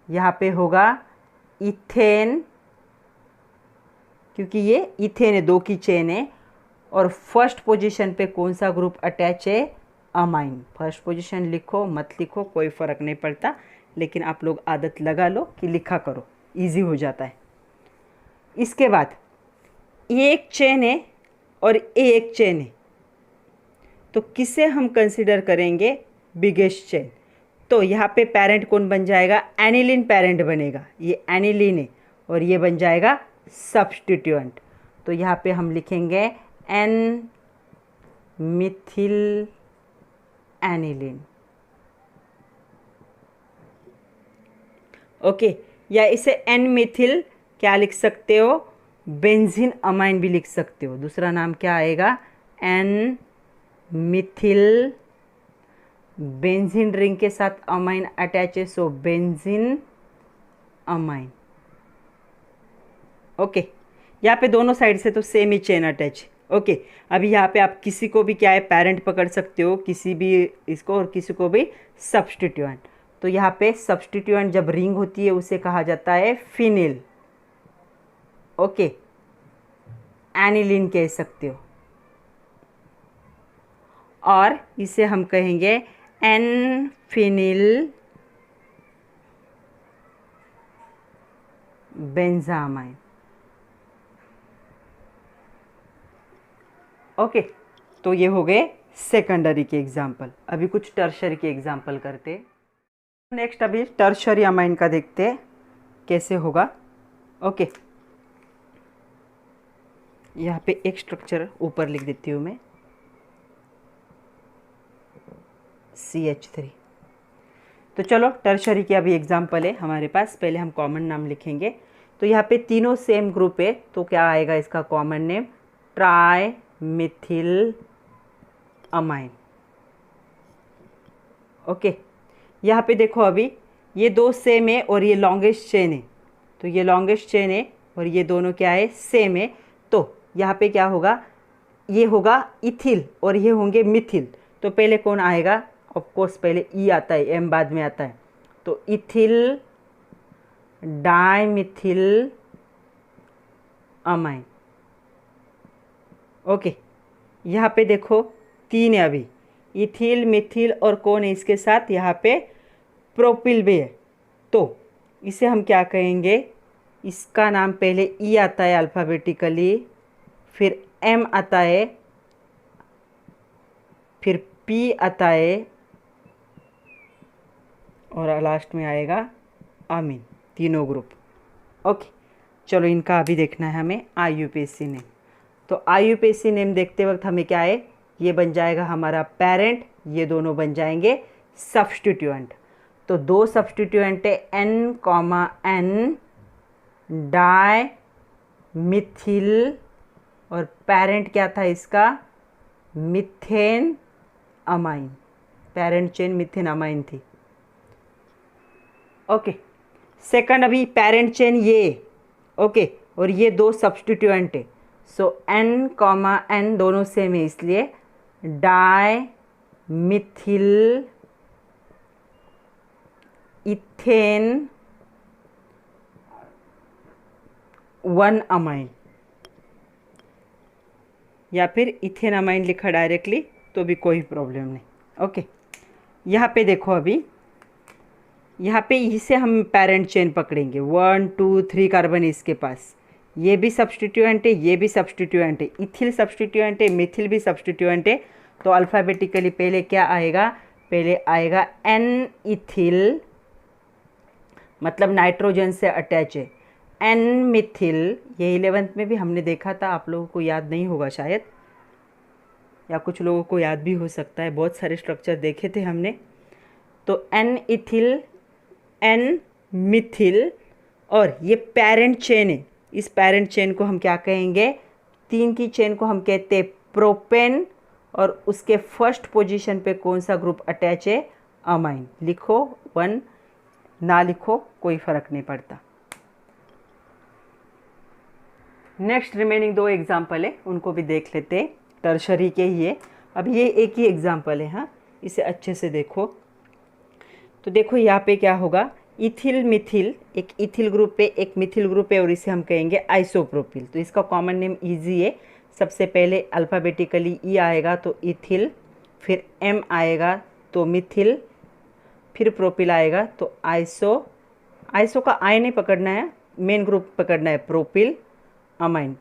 यहाँ पे होगा इथेन, क्योंकि ये इथेन है, 2 की चेन है। और फर्स्ट पोजीशन पे कौन सा ग्रुप अटैच है, अमाइन। फर्स्ट पोजीशन लिखो मत लिखो कोई फ़र्क नहीं पड़ता, लेकिन आप लोग आदत लगा लो कि लिखा करो, इजी हो जाता है। इसके बाद ये एक चेन है और ये एक चेन है, तो किसे हम कंसिडर करेंगे, बिगेस्ट चेन। तो यहाँ पे पेरेंट कौन बन जाएगा, एनिलीन पेरेंट बनेगा, ये एनिलीन है, और ये बन जाएगा सब्स्टिट्यूएंट। तो यहाँ पे हम लिखेंगे N मिथिल एनिलीन। ओके, या इसे N मिथिल क्या लिख सकते हो, बेंजीन अमाइन भी लिख सकते हो। दूसरा नाम क्या आएगा, N मिथिल, बेंजीन रिंग के साथ अमाइन अटैच है, सो बेंजीन अमाइन। ओके, यहाँ पे दोनों साइड से तो सेम ही चेन अटैच। ओके, अभी यहाँ पे आप किसी को भी क्या है, पेरेंट पकड़ सकते हो, किसी भी इसको, और किसी को भी सब्स्टिट्यूएंट। तो यहाँ पे सब्स्टिट्यूएंट जब रिंग होती है उसे कहा जाता है फिनिल। ओके, एनिलीन कह सकते हो, और इसे हम कहेंगे N फिनिल बेंजामाइन। ओके, तो ये हो गए सेकेंडरी के एग्जाम्पल। अभी कुछ टर्शरी के एग्जाम्पल करते। नेक्स्ट अभी टर्शरी अमाइन का देखते हैं कैसे होगा। ओके, यहाँ पे एक स्ट्रक्चर ऊपर लिख देती हूँ मैं, CH3। तो चलो टर्शरी की अभी एग्जाम्पल है हमारे पास। पहले हम कॉमन नाम लिखेंगे। तो यहाँ पे तीनों सेम ग्रुप है, तो क्या आएगा इसका common name, try Mithil amine. Okay, यहाँ पे देखो अभी ये 2 सेम है और ये लॉन्गेस्ट चेन है, तो ये लॉन्गेस्ट चेन है और ये दोनों क्या है, सेम है। तो यहाँ पे क्या होगा, ये होगा इथिल और ये होंगे मिथिल। तो पहले कौन आएगा, ऑफ कोर्स पहले ई आता है, एम बाद में आता है। तो इथिल डाइमिथिल अमाइन। ओके, यहाँ पे देखो 3 है अभी, इथिल, मिथिल और कौन है इसके साथ, यहाँ पे प्रोपिल भी है। तो इसे हम क्या कहेंगे, इसका नाम पहले ई आता है अल्फ़ाबेटिकली, फिर एम आता है, फिर पी आता है, और लास्ट में आएगा अमीन, तीनों ग्रुप। ओके, चलो इनका अभी देखना है हमें IUPAC नेम। तो IUPAC नेम देखते वक्त हमें क्या है, ये बन जाएगा हमारा पेरेंट, ये दोनों बन जाएंगे सब्स्टिट्यूएंट। तो 2 सब्स्टिट्यूएंट है, N, डाई मिथिल, और पेरेंट क्या था इसका, methane amine. Parent chain methane amine थी। ओके, सेकंड अभी पेरेंट चेन ये, ओके, और ये 2 सब्स्टिट्यूएंट है, सो N, दोनों सेम है, इसलिए डाई मिथिल इथेन 1 अमाइन। या फिर इथेनामाइन लिखा डायरेक्टली तो भी कोई प्रॉब्लम नहीं। ओके, यहाँ पे देखो अभी, यहाँ पे इसे हम पेरेंट चेन पकड़ेंगे, 1 2 3 कार्बन इसके पास, ये भी सब्सटीट्यूएंट है, ये भी सब्सटीट्यूएंट है, इथिल सब्सटीट्यूएंट है, मिथिल भी सब्सटीट्यूएंट है। तो अल्फ़ाबेटिकली पहले क्या आएगा, पहले आएगा एन इथिल, मतलब नाइट्रोजन से अटैच है, एन मिथिल। ये 11th में भी हमने देखा था, आप लोगों को याद नहीं होगा शायद, या कुछ लोगों को याद भी हो सकता है, बहुत सारे स्ट्रक्चर देखे थे हमने। तो एन इथिल, एन मिथिल, और ये पेरेंट चेन है, इस पेरेंट चेन को हम क्या कहेंगे, 3 की चेन को हम कहते हैं प्रोपेन, और उसके फर्स्ट पोजीशन पे कौन सा ग्रुप अटैच है, अमाइन। लिखो 1, ना लिखो कोई फ़र्क नहीं पड़ता। नेक्स्ट रिमेनिंग 2 एग्जाम्पल है, उनको भी देख लेते हैं, टर्शरी के ही है। अब ये एक ही एग्जाम्पल है, हाँ, इसे अच्छे से देखो। तो देखो यहाँ पे क्या होगा, इथिल मिथिल, एक इथिल ग्रुप है, एक मिथिल ग्रुप है, और इसे हम कहेंगे आइसोप्रोपिल। तो इसका कॉमन नेम इजी है। सबसे पहले अल्फ़ाबेटिकली ई आएगा तो इथिल, फिर एम आएगा तो मिथिल, फिर प्रोपिल आएगा तो आइसो। आइसो का आई नहीं पकड़ना है, मेन ग्रुप पकड़ना है प्रोपिल अमाइन।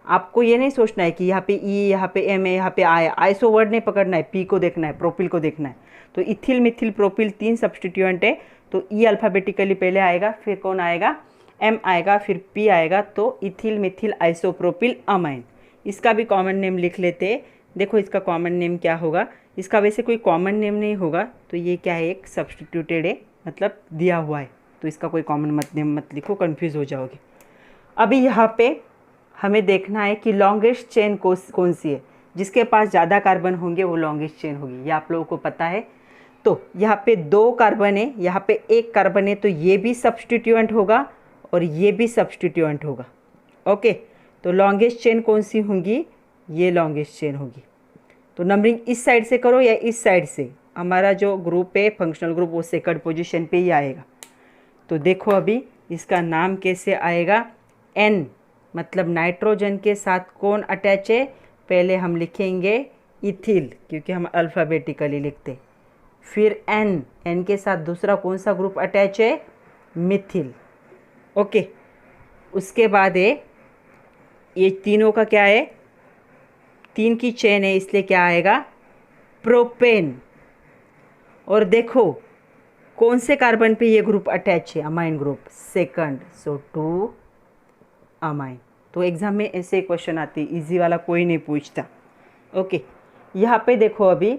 आपको ये नहीं सोचना है कि यहाँ पे ई, यहाँ पे एम है, यहाँ पे आई। आइसो वर्ड नहीं पकड़ना है, पी को देखना है, प्रोपिल को देखना है। तो इथिल मिथिल प्रोपिल 3 सब्सटीट्यूएंट है, तो ई अल्फ़ाबेटिकली पहले आएगा, फिर कौन आएगा, एम आएगा, फिर पी आएगा, तो इथिल मिथिल आइसोप्रोपिल अमाइन। इसका भी कॉमन नेम लिख लेते हैं। देखो इसका कॉमन नेम क्या होगा, इसका वैसे कोई कॉमन नेम नहीं होगा, तो ये क्या है, एक सब्सटीट्यूटेड है, मतलब दिया हुआ है, तो इसका कोई कॉमन नेम मत लिखो, कन्फ्यूज़ हो जाओगे। अभी यहाँ पे हमें देखना है कि लॉन्गेस्ट चेन कौन सी है, जिसके पास ज़्यादा कार्बन होंगे वो लॉन्गेस्ट चेन होगी, ये आप लोगों को पता है। तो यहाँ पे 2 कार्बन है, यहाँ पे 1 कार्बन है, तो ये भी सब्सटीट्यूएंट होगा और ये भी सब्सटीट्यूएंट होगा। ओके, तो लॉन्गेस्ट चेन कौन सी होंगी, ये लॉन्गेस्ट चेन होगी। तो नंबरिंग इस साइड से करो या इस साइड से, हमारा जो ग्रुप है फंक्शनल ग्रुप वो सेकंड पोजीशन पे ही आएगा। तो देखो अभी इसका नाम कैसे आएगा, एन, मतलब नाइट्रोजन के साथ कौन अटैच है, पहले हम लिखेंगे इथिल, क्योंकि हम अल्फ़ाबेटिकली लिखते। फिर एन, एन के साथ दूसरा कौन सा ग्रुप अटैच है, मिथिल। ओके, उसके बाद है, ये तीनों का क्या है, 3 की चेन है, इसलिए क्या आएगा, प्रोपेन। और देखो कौन से कार्बन पे ये ग्रुप अटैच है, अमाइन ग्रुप, सेकंड, सो 2 अमाइन। तो एग्ज़ाम में ऐसे क्वेश्चन आते हैं, इजी वाला कोई नहीं पूछता। ओके, यहाँ पे देखो अभी,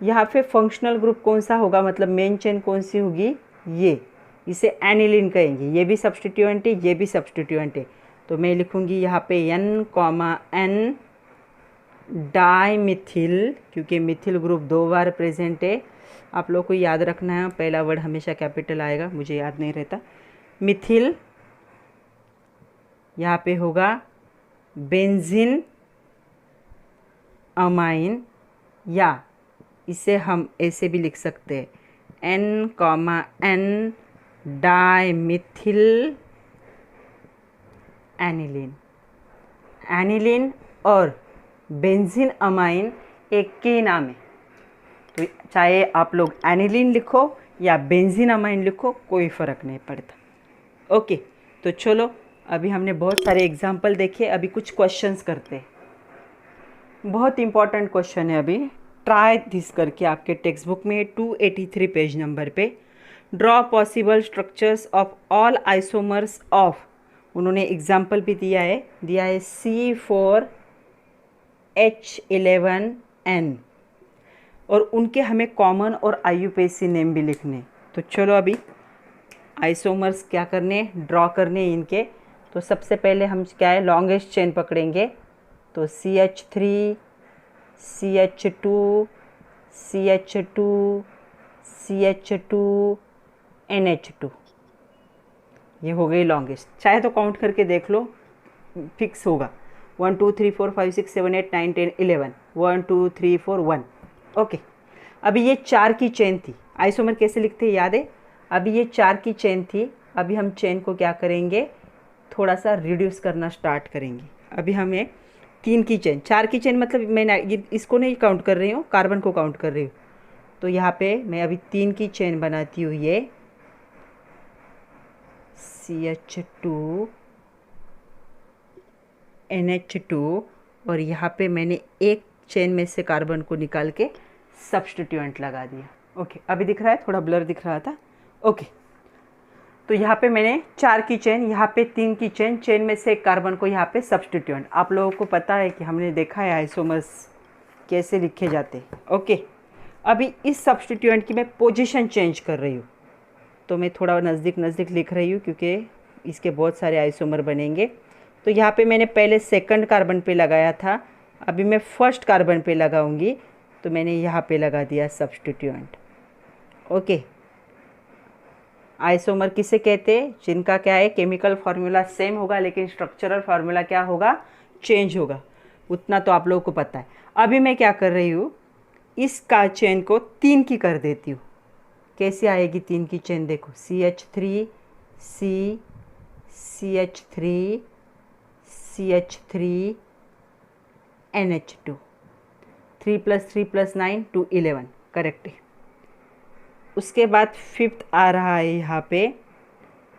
यहाँ पे फंक्शनल ग्रुप कौन सा होगा, मतलब मेन चेन कौन सी होगी, ये, इसे एनिलीन कहेंगे। ये भी सब्सटीट्यूएंट है, ये भी सब्सटीट्यूएंट है, तो मैं लिखूँगी यहाँ पे N, N डाइमिथिल, क्योंकि मिथिल ग्रुप 2 बार प्रेजेंट है। आप लोग को याद रखना है, पहला वर्ड हमेशा कैपिटल आएगा, मुझे याद नहीं रहता। मिथिल, यहाँ पे होगा बेंजीन अमाइन, या इसे हम ऐसे भी लिख सकते हैं, N, N डाइमिथिल एनिलीन। एनिलीन और बेंजीन अमाइन एक के ही नाम है, तो चाहे आप लोग एनिलीन लिखो या बेंजीन अमाइन लिखो, कोई फ़र्क नहीं पड़ता। ओके, तो चलो अभी हमने बहुत सारे एग्जाम्पल देखे, अभी कुछ क्वेश्चंस करते हैं। बहुत इंपॉर्टेंट क्वेश्चन है, अभी ट्राई दिस करके आपके टेक्स्ट बुक में 283 पेज नंबर पे, draw possible structures of all isomers of, उन्होंने एग्जाम्पल भी दिया है C4H11N, और उनके हमें कॉमन और IUPAC नेम भी लिखने। तो चलो अभी आइसोमर्स क्या करने, ड्रॉ करने इनके। तो सबसे पहले हम क्या है, लॉन्गेस्ट चेन पकड़ेंगे, तो CH3, CH2, CH2, CH2, NH2, ये हो गई लॉन्गेस्ट। चाहे तो काउंट करके देख लो, फिक्स होगा, 1 2 3 4 5 6 7 8 9 10 11, 1 2 3 4 1। ओके, अभी ये 4 की चेन थी, आइसोमर कैसे लिखते हैं याद है, अभी ये 4 की चेन थी। अभी हम चेन को क्या करेंगे, थोड़ा सा रिड्यूस करना स्टार्ट करेंगे। अभी हमें 3 की चेन, 4 की चेन मतलब मैं इसको नहीं काउंट कर रही हूँ, कार्बन को काउंट कर रही हूँ। तो यहाँ पे मैं अभी 3 की चेन बनाती हूँ, ये CH2 NH2, और यहाँ पे मैंने एक चेन में से कार्बन को निकाल के सब्स्टिट्यूएंट लगा दिया। ओके, अभी दिख रहा है, थोड़ा ब्लर दिख रहा था। ओके, तो यहाँ पे मैंने 4 की चेन, यहाँ पे 3 की चेन, चेन में से एक कार्बन को यहाँ पे सब्स्टिट्यूएंट। आप लोगों को पता है कि हमने देखा है आइसोमर्स कैसे लिखे जाते हैं। ओके, अभी इस सब्स्टिट्यूएंट की मैं पोजीशन चेंज कर रही हूँ, तो मैं थोड़ा नज़दीक नज़दीक लिख रही हूँ क्योंकि इसके बहुत सारे आइसोमर बनेंगे। तो यहाँ पे मैंने पहले सेकंड कार्बन पे लगाया था, अभी मैं फर्स्ट कार्बन पे लगाऊंगी, तो मैंने यहाँ पे लगा दिया सब्स्टिट्यूएंट। ओके, आइसोमर किसे कहते हैं? जिनका क्या है, केमिकल फार्मूला सेम होगा लेकिन स्ट्रक्चरल फार्मूला क्या होगा, चेंज होगा। उतना तो आप लोगों को पता है। अभी मैं क्या कर रही हूँ, इसका चेन को 3 की कर देती हूँ। कैसे आएगी 3 की चेन? देखो, CH3 C CH3 CH3 NH2, 3 + 3 + 9 2 11, correct है। उसके बाद फिफ्थ आ रहा है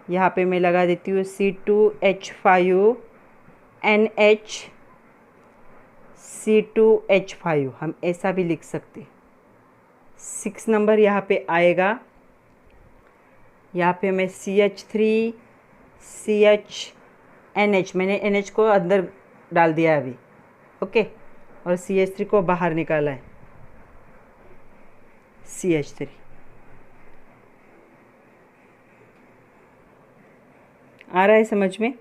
यहाँ पे मैं लगा देती हूँ C2H5 NH C2H5, हम ऐसा भी लिख सकते। 6 नंबर यहाँ पे आएगा, यहाँ पे मैं CH3 CH NH, मैंने NH को अंदर डाल दिया अभी, ओके, और CH3 को बाहर निकाला है, CH3। आ रहा है समझ में?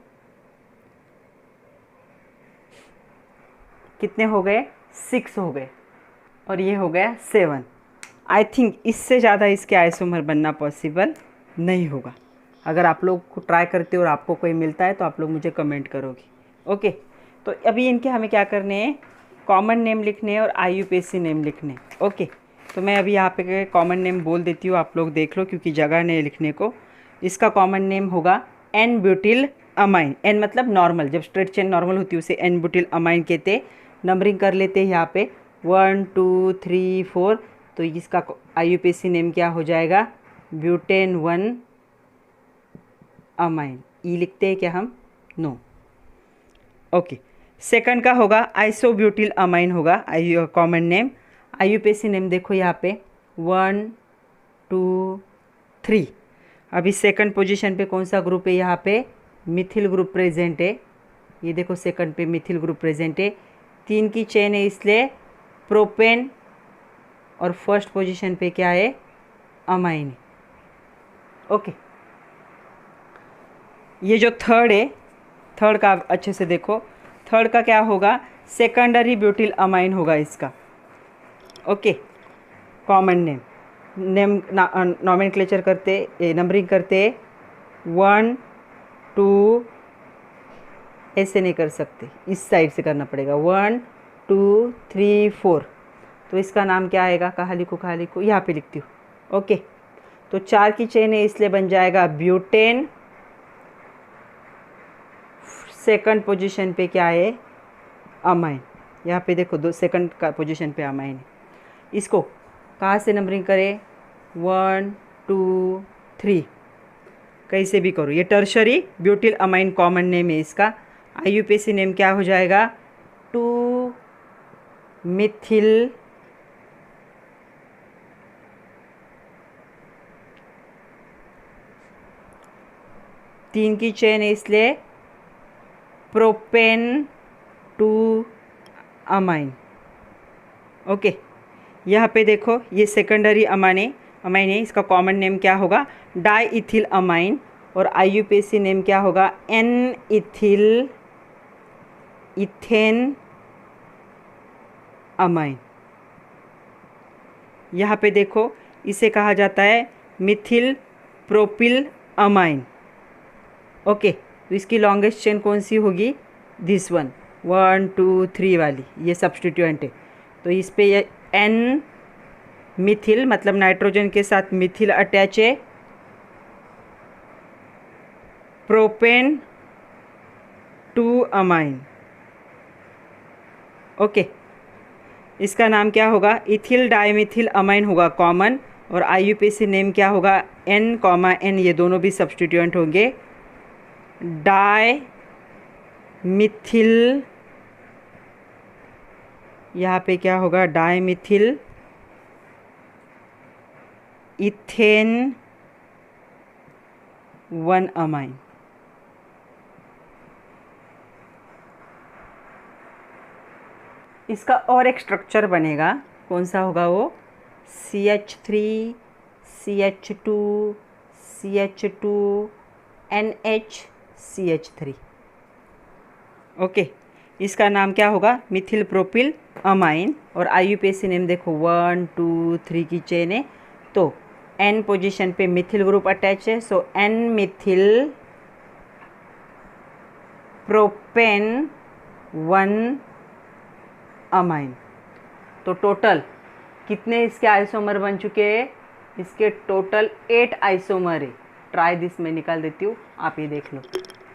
कितने हो गए? 6 हो गए, और ये हो गया 7। आई थिंक इससे ज़्यादा इसके आइसोमर बनना पॉसिबल नहीं होगा। अगर आप लोग को ट्राई करते हो और आपको कोई मिलता है तो आप लोग मुझे कमेंट करोगे। ओके, तो अभी इनके हमें क्या करने हैं, कॉमन नेम लिखने हैं और IUPAC नेम लिखने। ओके, तो मैं अभी यहाँ पे कॉमन नेम बोल देती हूँ, आप लोग देख लो क्योंकि जगह नहीं लिखने को। इसका कॉमन नेम होगा N ब्यूटिल अमाइन। N मतलब नॉर्मल, जब स्ट्रेट चेन नॉर्मल होती है उसे N ब्यूटिल अमाइन कहते। नंबरिंग कर लेते हैं यहाँ पे 1 2 3 4, तो इसका IUPAC नेम क्या हो जाएगा, ब्यूटेन 1 अमाइन। ई लिखते हैं क्या हम? नो। ओके, सेकंड का होगा आइसोब्यूटिल अमाइन होगा कॉमन नेम। IUPAC नेम देखो यहाँ पे 1 2 3। अभी सेकंड पोजीशन पे कौन सा ग्रुप है? यहाँ पे मिथिल ग्रुप प्रेजेंट है। ये देखो सेकंड पे मिथिल ग्रुप प्रेजेंट है, 3 की चेन है इसलिए प्रोपेन, और फर्स्ट पोजीशन पे क्या है, अमाइन। ओके, ये जो थर्ड है, थर्ड का अच्छे से देखो, थर्ड का क्या होगा, सेकेंडरी ब्यूटिल अमाइन होगा इसका। ओके, कॉमन नेम, नॉमेनक्लेचर करते, नंबरिंग करते 1 2, ऐसे नहीं कर सकते, इस साइड से करना पड़ेगा 1 2 3 4। तो इसका नाम क्या आएगा, कहाँ लिखो, यहाँ पे लिखती हूँ। ओके, तो 4 की चेन है इसलिए बन जाएगा ब्यूटेन। सेकंड पोजीशन पे क्या है, अमाइन। यहाँ पे देखो दो सेकंड का पोजीशन पे अमाइन है। इसको कहाँ से नंबरिंग करें, 1 2 3, कैसे भी करो। ये tertiary butyl amine common name है इसका। IUPAC नेम क्या हो जाएगा, 2 मिथिल तीन की चेन है इसलिए प्रोपेन 2 अमाइन। ओके, यहाँ पे देखो ये सेकेंडरी अमाइन है, इसका कॉमन नेम क्या होगा, डाई इथिल अमाइन, और IUPAC नेम क्या होगा, N इथिल इथेन अमाइन। यहाँ पे देखो इसे कहा जाता है मिथिल प्रोपिल अमाइन। ओके, तो इसकी लॉन्गेस्ट चेन कौन सी होगी, दिस वन, 1 2 3 वाली, ये सब्स्टिट्यूएंट है। तो इस पे ये N मिथिल मतलब नाइट्रोजन के साथ मिथिल अटैच है, प्रोपेन 2 अमाइन। ओके, इसका नाम क्या होगा? इथिल डाइमिथिल अमाइन होगा कॉमन, और IUPAC नेम क्या होगा? N, ये दोनों भी सब्स्टिट्यूएंट होंगे। डाई मिथिल, यहाँ पे क्या होगा? Di methyl ethane 1 amine. इसका और एक स्ट्रक्चर बनेगा, कौन सा होगा वो? CH3 CH2 CH2 NH CH3। Okay, इसका नाम क्या होगा? मिथिल प्रोपिल अमाइन, और IUPAC नेम देखो 1 2 3 की चेन है, तो N पोजीशन पे मिथिल ग्रुप अटैच है, सो N मिथिल प्रोपेन 1 अमाइन। तो टोटल कितने इसके आइसोमर बन चुके हैं? इसके टोटल 8 आइसोमर है। ट्राई दिस में निकाल देती हूँ, आप ये देख लो।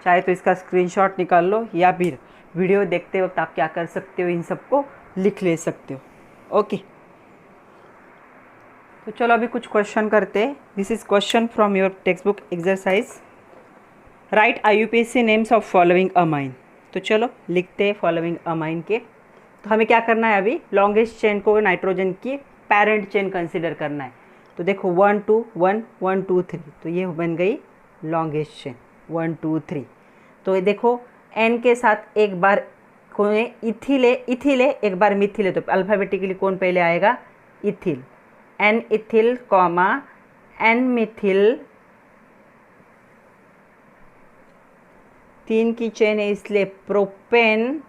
चाहे तो इसका स्क्रीनशॉट निकाल लो, या फिर वीडियो देखते वक्त आप क्या कर सकते हो, इन सबको लिख ले सकते हो। ओके, तो चलो अभी कुछ क्वेश्चन करते हैं। This is question from your text book exercise. Right IUPAC names of following amine. तो चलो लिखते हैं फॉलोइंग अमाइन के। तो हमें क्या करना है? अभी लॉन्गेस्ट चेन को नाइट्रोजन की पेरेंट चेन कंसीडर करना है। तो देखो 1 2 1 1 2 3, तो ये बन गई लॉन्गेस्ट चेन 1 2 3। तो ये देखो N के साथ एक बार कौन है? इथिल है, एक बार मिथिल है, तो अल्फ़ाबेटिकली कौन पहले आएगा? Ethyl. N ethyl comma N Mithil, 3 की चेन है इसलिए प्रोपेन,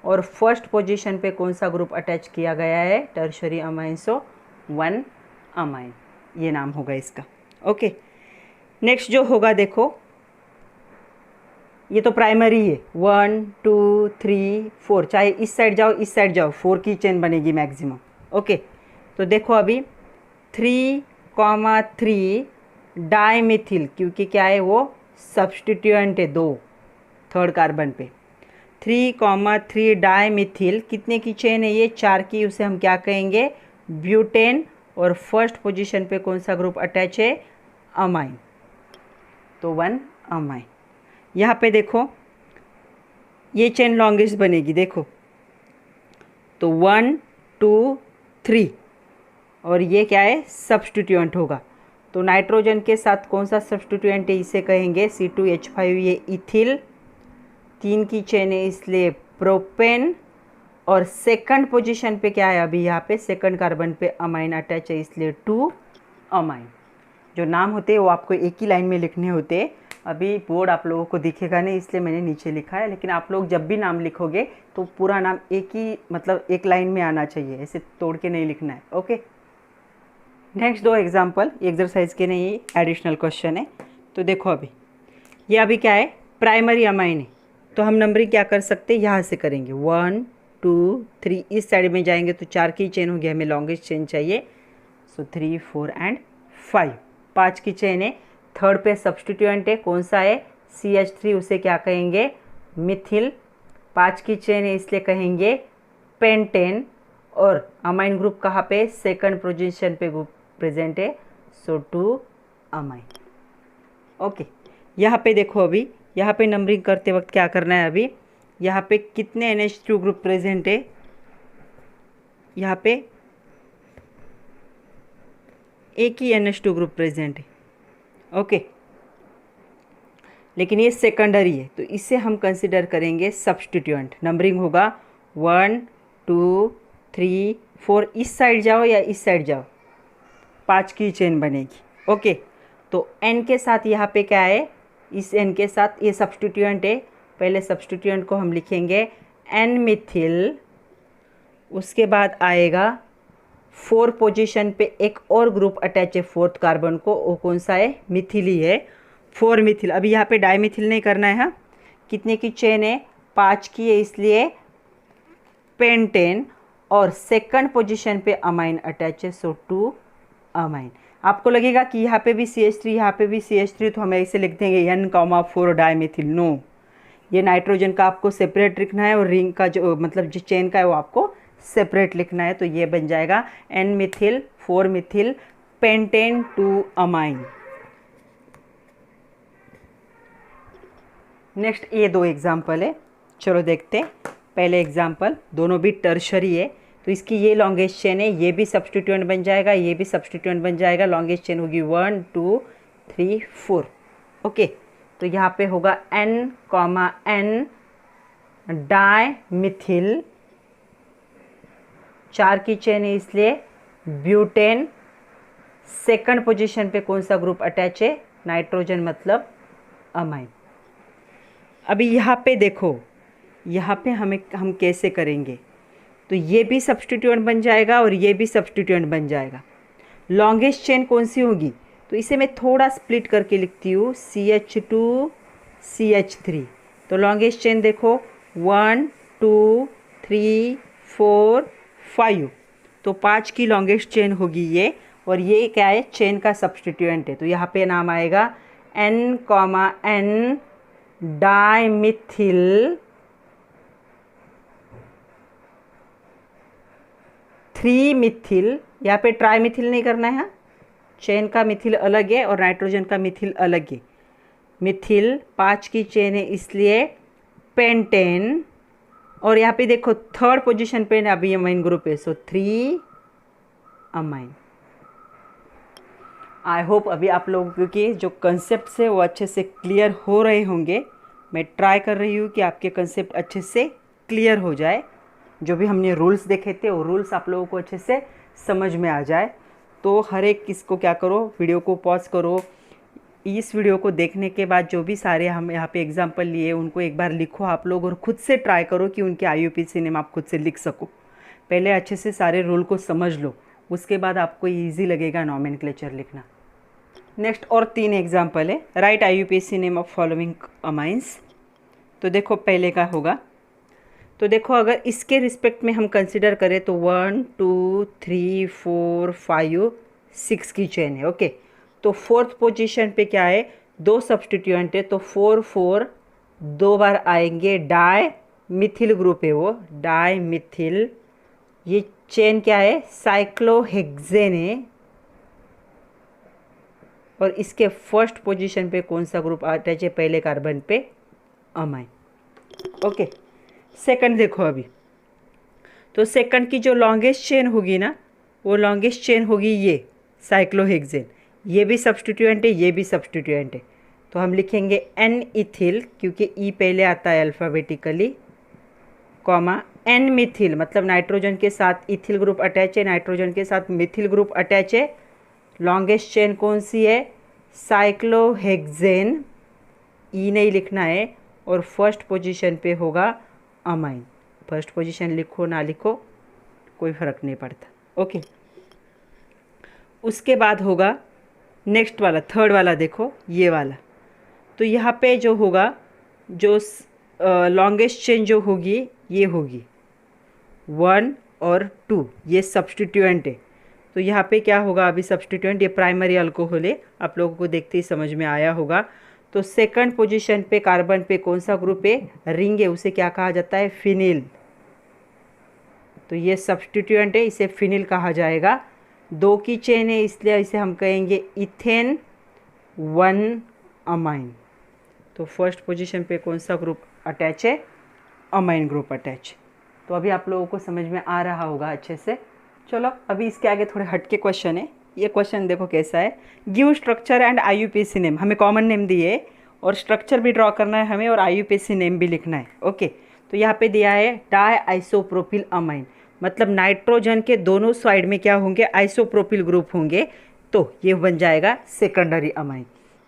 और फर्स्ट पोजीशन पे कौन सा ग्रुप अटैच किया गया है? टर्शरी अमाइन, सो 1 अमाइन, ये नाम होगा इसका। ओके, नेक्स्ट जो होगा देखो, ये तो प्राइमरी है 1 2 3 4, चाहे इस साइड जाओ इस साइड जाओ, 4 की चेन बनेगी मैक्सिमम। ओके, तो देखो अभी 3,3 डाइमिथिल, क्योंकि क्या है वो? सब्स्टिट्यूएंट है 2 थर्ड कार्बन पे। 3,3 डाइमिथिल, कितने की चेन है ये? 4 की, उसे हम क्या कहेंगे? ब्यूटेन, और फर्स्ट पोजीशन पे कौन सा ग्रुप अटैच है? अमाइन, तो 1 अमाइन। यहाँ पे देखो ये चेन लॉन्गेस्ट बनेगी, देखो तो 1 2 3, और ये क्या है? सब्स्टिट्यूएंट होगा। तो नाइट्रोजन के साथ कौन सा सब्स्टिट्यूएंट है? इसे कहेंगे C2H5, ये इथिल, 3 की चेन है इसलिए प्रोपेन, और सेकंड पोजीशन पे क्या है? अभी यहाँ पे सेकंड कार्बन पे अमाइन अटैच है इसलिए 2 अमाइन। जो नाम होते हैं वो आपको एक ही लाइन में लिखने होते हैं। अभी बोर्ड आप लोगों को दिखेगा नहीं इसलिए मैंने नीचे लिखा है, लेकिन आप लोग जब भी नाम लिखोगे तो पूरा नाम एक ही, मतलब एक लाइन में आना चाहिए, ऐसे तोड़ के नहीं लिखना है। ओके, नेक्स्ट 2 एग्जाम्पल एक्सरसाइज के नहीं, एडिशनल क्वेश्चन है। तो देखो अभी ये अभी क्या है? प्राइमरी अमाइन है, तो हम नंबरिंग क्या कर सकते हैं? यहाँ से करेंगे 1 2 3, इस साइड में जाएंगे तो 4 की चेन होगी, हमें लॉन्गेस्ट चेन चाहिए, सो 3 4 एंड 5, 5 की चेन है। थर्ड पे सब्स्टिट्यूएंट है, कौन सा है? CH3, उसे क्या कहेंगे? मिथिल। 5 की चेन है इसलिए कहेंगे पेंटेन, और अमाइन ग्रुप कहाँ पे? सेकंड पोजीशन पे ग्रुप प्रेजेंट है, सो 2 अमाइन। ओके, यहाँ पे देखो अभी यहाँ पे नंबरिंग करते वक्त क्या करना है? अभी यहाँ पे कितने NH2 ग्रुप प्रेजेंट है? यहाँ पे एक ही NH2 ग्रुप प्रेजेंट है। ओके, लेकिन ये सेकेंडरी है तो इसे हम कंसिडर करेंगे सब्स्टिट्यूएंट। नंबरिंग होगा 1 2 3 4, इस साइड जाओ या इस साइड जाओ, 5 की चेन बनेगी। ओके, तो N के साथ यहाँ पे क्या है? इस N के साथ ये सब्स्टिट्यूएंट है, पहले सब्स्टिट्यूएंट को हम लिखेंगे N मिथिल, उसके बाद आएगा 4 पोजीशन पे एक और ग्रुप अटैच है फोर्थ कार्बन को, वो कौन सा है? मिथिल ही है, 4 मिथिल। अभी यहाँ पे डाइमिथिल नहीं करना है। हाँ, कितने की चेन है? 5 की है इसलिए पेंटेन, और सेकंड पोजीशन पे अमाइन अटैच है, सो 2 अमाइन। आपको लगेगा कि यहाँ पे भी CH3 यहाँ पे भी CH3, तो हम ऐसे लिख देंगे N, 4 डाइमिथिल। नो, ये नाइट्रोजन का आपको सेपरेट लिखना है और रिंग का जो मतलब जो चेन का है वो आपको सेपरेट लिखना है। तो ये बन जाएगा N methyl 4 methyl pentane 2 amine. Next ये दो एग्जाम्पल है, चलो देखते हैं। पहले एग्जाम्पल दोनों भी टर्शरी है, तो इसकी ये लॉन्गेस्ट चेन है, ये भी सब्सटीट्यूएंट बन जाएगा, ये भी सब्सटीट्यूएंट बन जाएगा। लॉन्गेस्ट चेन होगी 1 2 3 4। ओके, तो यहाँ पे होगा N, N डाई मिथिल, 4 की चेन है इसलिए ब्यूटेन। सेकंड पोजीशन पे कौन सा ग्रुप अटैच है? नाइट्रोजन मतलब अमाइन। अभी यहाँ पे देखो, यहाँ पे हम कैसे करेंगे, तो ये भी सब्सटीट्यूएंट बन जाएगा और ये भी सब्सटीट्यूएंट बन जाएगा। लॉन्गेस्ट चेन कौन सी होगी? तो इसे मैं थोड़ा स्प्लिट करके लिखती हूँ CH2 CH3। तो लॉन्गेस्ट चेन देखो 1 2 3 4 5, तो 5 की लॉन्गेस्ट चेन होगी ये, और ये क्या है? चेन का सब्सटीट्यूएंट है। तो यहाँ पे नाम आएगा N, N डाइमिथिल 3 मिथिल। यहाँ पे ट्राई मिथिल नहीं करना है, चेन का मिथिल अलग है और नाइट्रोजन का मिथिल अलग है। मिथिल 5 की चेन है इसलिए पेंटेन, और यहाँ पे देखो थर्ड पोजीशन पे अभी अमाइन ग्रुप है, सो 3 अमाइन। आई होप अभी आप लोगों के जो कंसेप्ट है वो अच्छे से क्लियर हो रहे होंगे। मैं ट्राई कर रही हूँ कि आपके कंसेप्ट अच्छे से क्लियर हो जाए। जो भी हमने रूल्स देखे थे वो रूल्स आप लोगों को अच्छे से समझ में आ जाए। तो हर एक किसको क्या करो, वीडियो को पॉज करो। इस वीडियो को देखने के बाद जो भी सारे हम यहाँ पे एग्जांपल लिए उनको एक बार लिखो आप लोग, और ख़ुद से ट्राई करो कि उनके IUPAC नेम आप खुद से लिख सको। पहले अच्छे से सारे रूल को समझ लो, उसके बाद आपको ईजी लगेगा नॉमेनक्लेचर लिखना। नेक्स्ट और 3 एग्जाम्पल है। Right IUPAC name of following amines. तो देखो पहले का होगा, तो देखो अगर इसके रिस्पेक्ट में हम कंसिडर करें तो 1 2 3 4 5 6 की चेन है। ओके, तो फोर्थ पोजीशन पे क्या है? 2 सब्सटीट्यूएंट है, तो 4 4 2 बार आएंगे। डाई मिथिल ग्रुप है वो, डाई मिथिल। ये चेन क्या है? साइक्लोहेक्सेन है, और इसके फर्स्ट पोजीशन पे कौन सा ग्रुप अटैच है? पहले कार्बन पे अमाइन। ओके, सेकंड देखो अभी, तो सेकंड की जो लॉन्गेस्ट चेन होगी ना, वो लॉन्गेस्ट चेन होगी ये साइक्लोहेक्सेन। ये भी सब्सटीट्यूएंट है, ये भी सब्सटीट्यूएंट है, तो हम लिखेंगे N इथिल, क्योंकि E पहले आता है अल्फ़ाबेटिकली, कॉमा N मिथिल, मतलब नाइट्रोजन के साथ इथिल ग्रुप अटैच है, नाइट्रोजन के साथ मिथिल ग्रुप अटैच है। लॉन्गेस्ट चेन कौन सी है? साइक्लोहेक्सेन, E नहीं लिखना है, और फर्स्ट पोजीशन पे होगा अमाइन। फर्स्ट पोजीशन लिखो ना लिखो कोई फ़र्क नहीं पड़ता। ओके, उसके बाद होगा नेक्स्ट वाला, थर्ड वाला देखो ये वाला। तो यहाँ पे जो होगा, जो लॉन्गेस्ट चेन जो होगी ये होगी 1 और 2, ये सब्सटीट्यूएंट है। तो यहाँ पे क्या होगा? अभी सब्सटीट्यूएंट ये प्राइमरी अल्कोहल है, आप लोगों को देखते ही समझ में आया होगा। तो सेकंड पोजीशन पे कार्बन पे कौन सा ग्रुप है? रिंग है, उसे क्या कहा जाता है? फिनिल। तो ये सब्सटीट्यूएंट है, इसे फिनिल कहा जाएगा। 2 की चेन है इसलिए इसे हम कहेंगे इथेन 1 अमाइन। तो फर्स्ट पोजीशन पे कौन सा ग्रुप अटैच है? Amine group attach. तो अभी आप लोगों को समझ में आ रहा होगा अच्छे से। चलो अभी इसके आगे थोड़े हटके क्वेश्चन है। ये क्वेश्चन देखो कैसा है। Give structure and IUPAC name, हमें कॉमन नेम दिए और स्ट्रक्चर भी ड्रॉ करना है हमें, और IUPAC नेम भी लिखना है। ओके, तो यहाँ पे दिया है डाई आइसोप्रोपिल अमाइन, मतलब नाइट्रोजन के दोनों साइड में क्या होंगे? आइसोप्रोपिल ग्रुप होंगे, तो ये बन जाएगा सेकेंडरी अमाइन।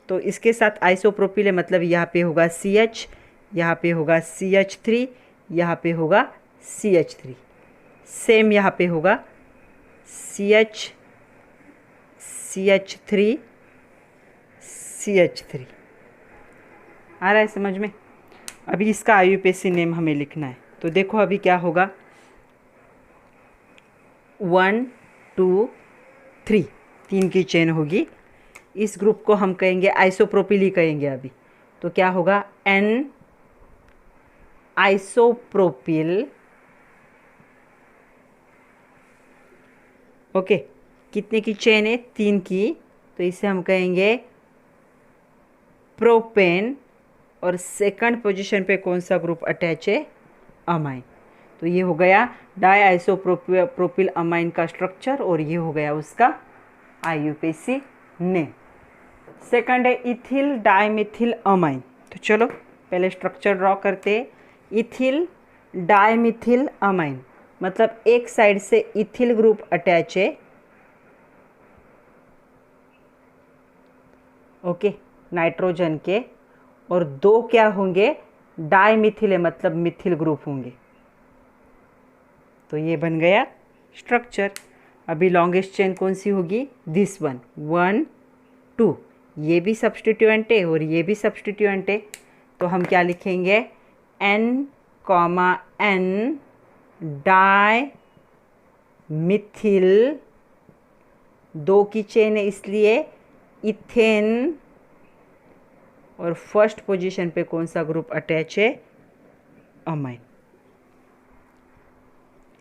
तो इसके साथ आइसोप्रोपिल है, मतलब यहाँ पे होगा CH, यहाँ पे होगा CH3, यहाँ पे होगा CH3, सेम यहाँ पे होगा CH CH3 CH3। आ रहा है समझ में? अभी इसका IUPAC नेम हमें लिखना है। तो देखो अभी क्या होगा, 1 2 3, 3 की चेन होगी। इस ग्रुप को हम कहेंगे आइसोप्रोपिल ही कहेंगे अभी। तो क्या होगा? N आइसोप्रोपिल, ओके, कितने की चेन है? 3 की, तो इसे हम कहेंगे प्रोपेन। और सेकंड पोजीशन पे कौन सा ग्रुप अटैच है? अमाइन। तो ये हो गया डाई आइसोप्रोपिल अमाइन का स्ट्रक्चर और ये हो गया उसका IUPAC नेम। सेकंड है इथिल डाइमिथिल अमाइन। तो चलो पहले स्ट्रक्चर ड्रॉ करते हैं। इथिल डाइमिथिल अमाइन मतलब एक साइड से इथिल ग्रुप अटैच है, ओके, नाइट्रोजन के, और 2 क्या होंगे? डाइमिथिल है मतलब मिथिल ग्रुप होंगे। तो ये बन गया स्ट्रक्चर। अभी लॉन्गेस्ट चेन कौन सी होगी? दिस वन, 1 2, ये भी सब्स्टिट्यूएंट है और ये भी सब्स्टिट्यूएंट है। तो हम क्या लिखेंगे? N, N डाई मिथिल, 2 की चेन है इसलिए इथेन, और फर्स्ट पोजीशन पे कौन सा ग्रुप अटैच है? अमाइन।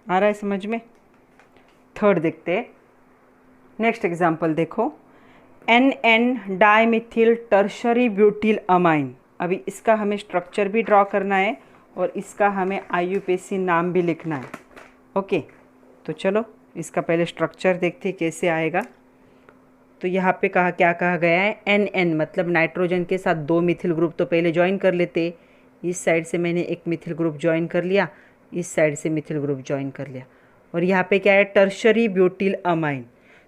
आ रहा है समझ में? थर्ड देखते हैं। नेक्स्ट एग्जाम्पल देखो, NN डाइमिथिल टर्शरी ब्यूटिल अमाइन। अभी इसका हमें स्ट्रक्चर भी ड्रॉ करना है और इसका हमें IUPAC नाम भी लिखना है, ओके। तो चलो इसका पहले स्ट्रक्चर देखते हैं कैसे आएगा। तो यहाँ पे क्या कहा गया है? NN मतलब नाइट्रोजन के साथ 2 मिथिल ग्रुप तो पहले ज्वाइन कर लेते। इस साइड से मैंने एक मिथिल ग्रुप ज्वाइन कर लिया, इस साइड से मिथिल ग्रुप ज्वाइन कर लिया। और यहाँ पे क्या है? Tertiary butyl amine.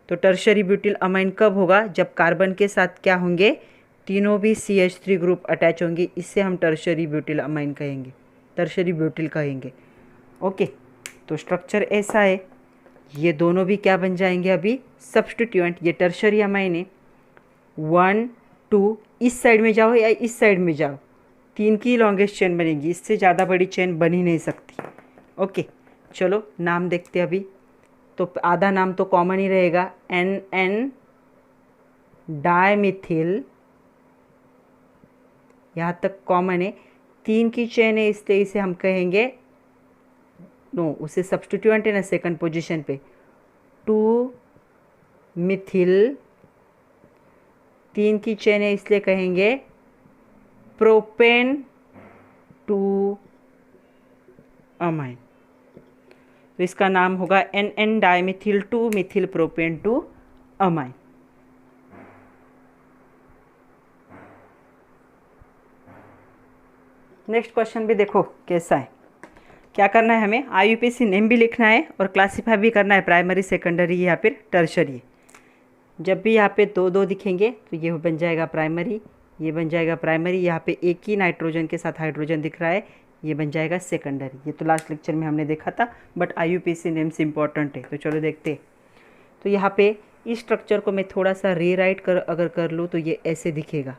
तो टर्शरी ब्यूटिल अमाइन कब होगा? जब कार्बन के साथ क्या होंगे? तीनों भी CH3 ग्रुप अटैच होंगे, इससे हम टर्शरी ब्यूटिल अमाइन कहेंगे, टर्शरी ब्यूटिल कहेंगे, ओके। तो स्ट्रक्चर ऐसा है। ये दोनों भी क्या बन जाएंगे? अभी सब्स्टिट्यूएंट। ये टर्शरी अमाइन है। 1 2, इस साइड में जाओ या इस साइड में जाओ, 3 की लॉन्गेस्ट चेन बनेगी, इससे ज़्यादा बड़ी चेन बन ही नहीं सकती, ओके। चलो नाम देखते अभी। तो आधा नाम तो कॉमन ही रहेगा, NN डाइमिथिल, यहाँ तक कॉमन है। 3 की चेन है इसलिए इसे हम कहेंगे, नो, उसे सब्स्टिट्यूएंट है ना सेकंड पोजीशन पे, 2 मिथिल। 3 की चेन है इसलिए कहेंगे प्रोपेन 2 अमाइन। तो इसका नाम होगा NN डाइमिथिल 2 Mithil propane 2 amine. Next question भी देखो कैसा है। क्या करना है हमें? IUPAC नेम भी लिखना है और क्लासीफाई भी करना है, प्राइमरी, सेकेंडरी या फिर टर्शरी। जब भी यहाँ पे 2 2 दिखेंगे तो ये बन जाएगा प्राइमरी, ये बन जाएगा प्राइमरी। यहाँ पे एक ही नाइट्रोजन के साथ हाइड्रोजन दिख रहा है, ये बन जाएगा सेकेंडरी। ये तो लास्ट लेक्चर में हमने देखा था, बट IUPAC नेम्स इंपॉर्टेंट है। तो चलो देखते हैं। तो यहाँ पे इस स्ट्रक्चर को मैं थोड़ा सा रीराइट अगर कर लूँ तो ये ऐसे दिखेगा,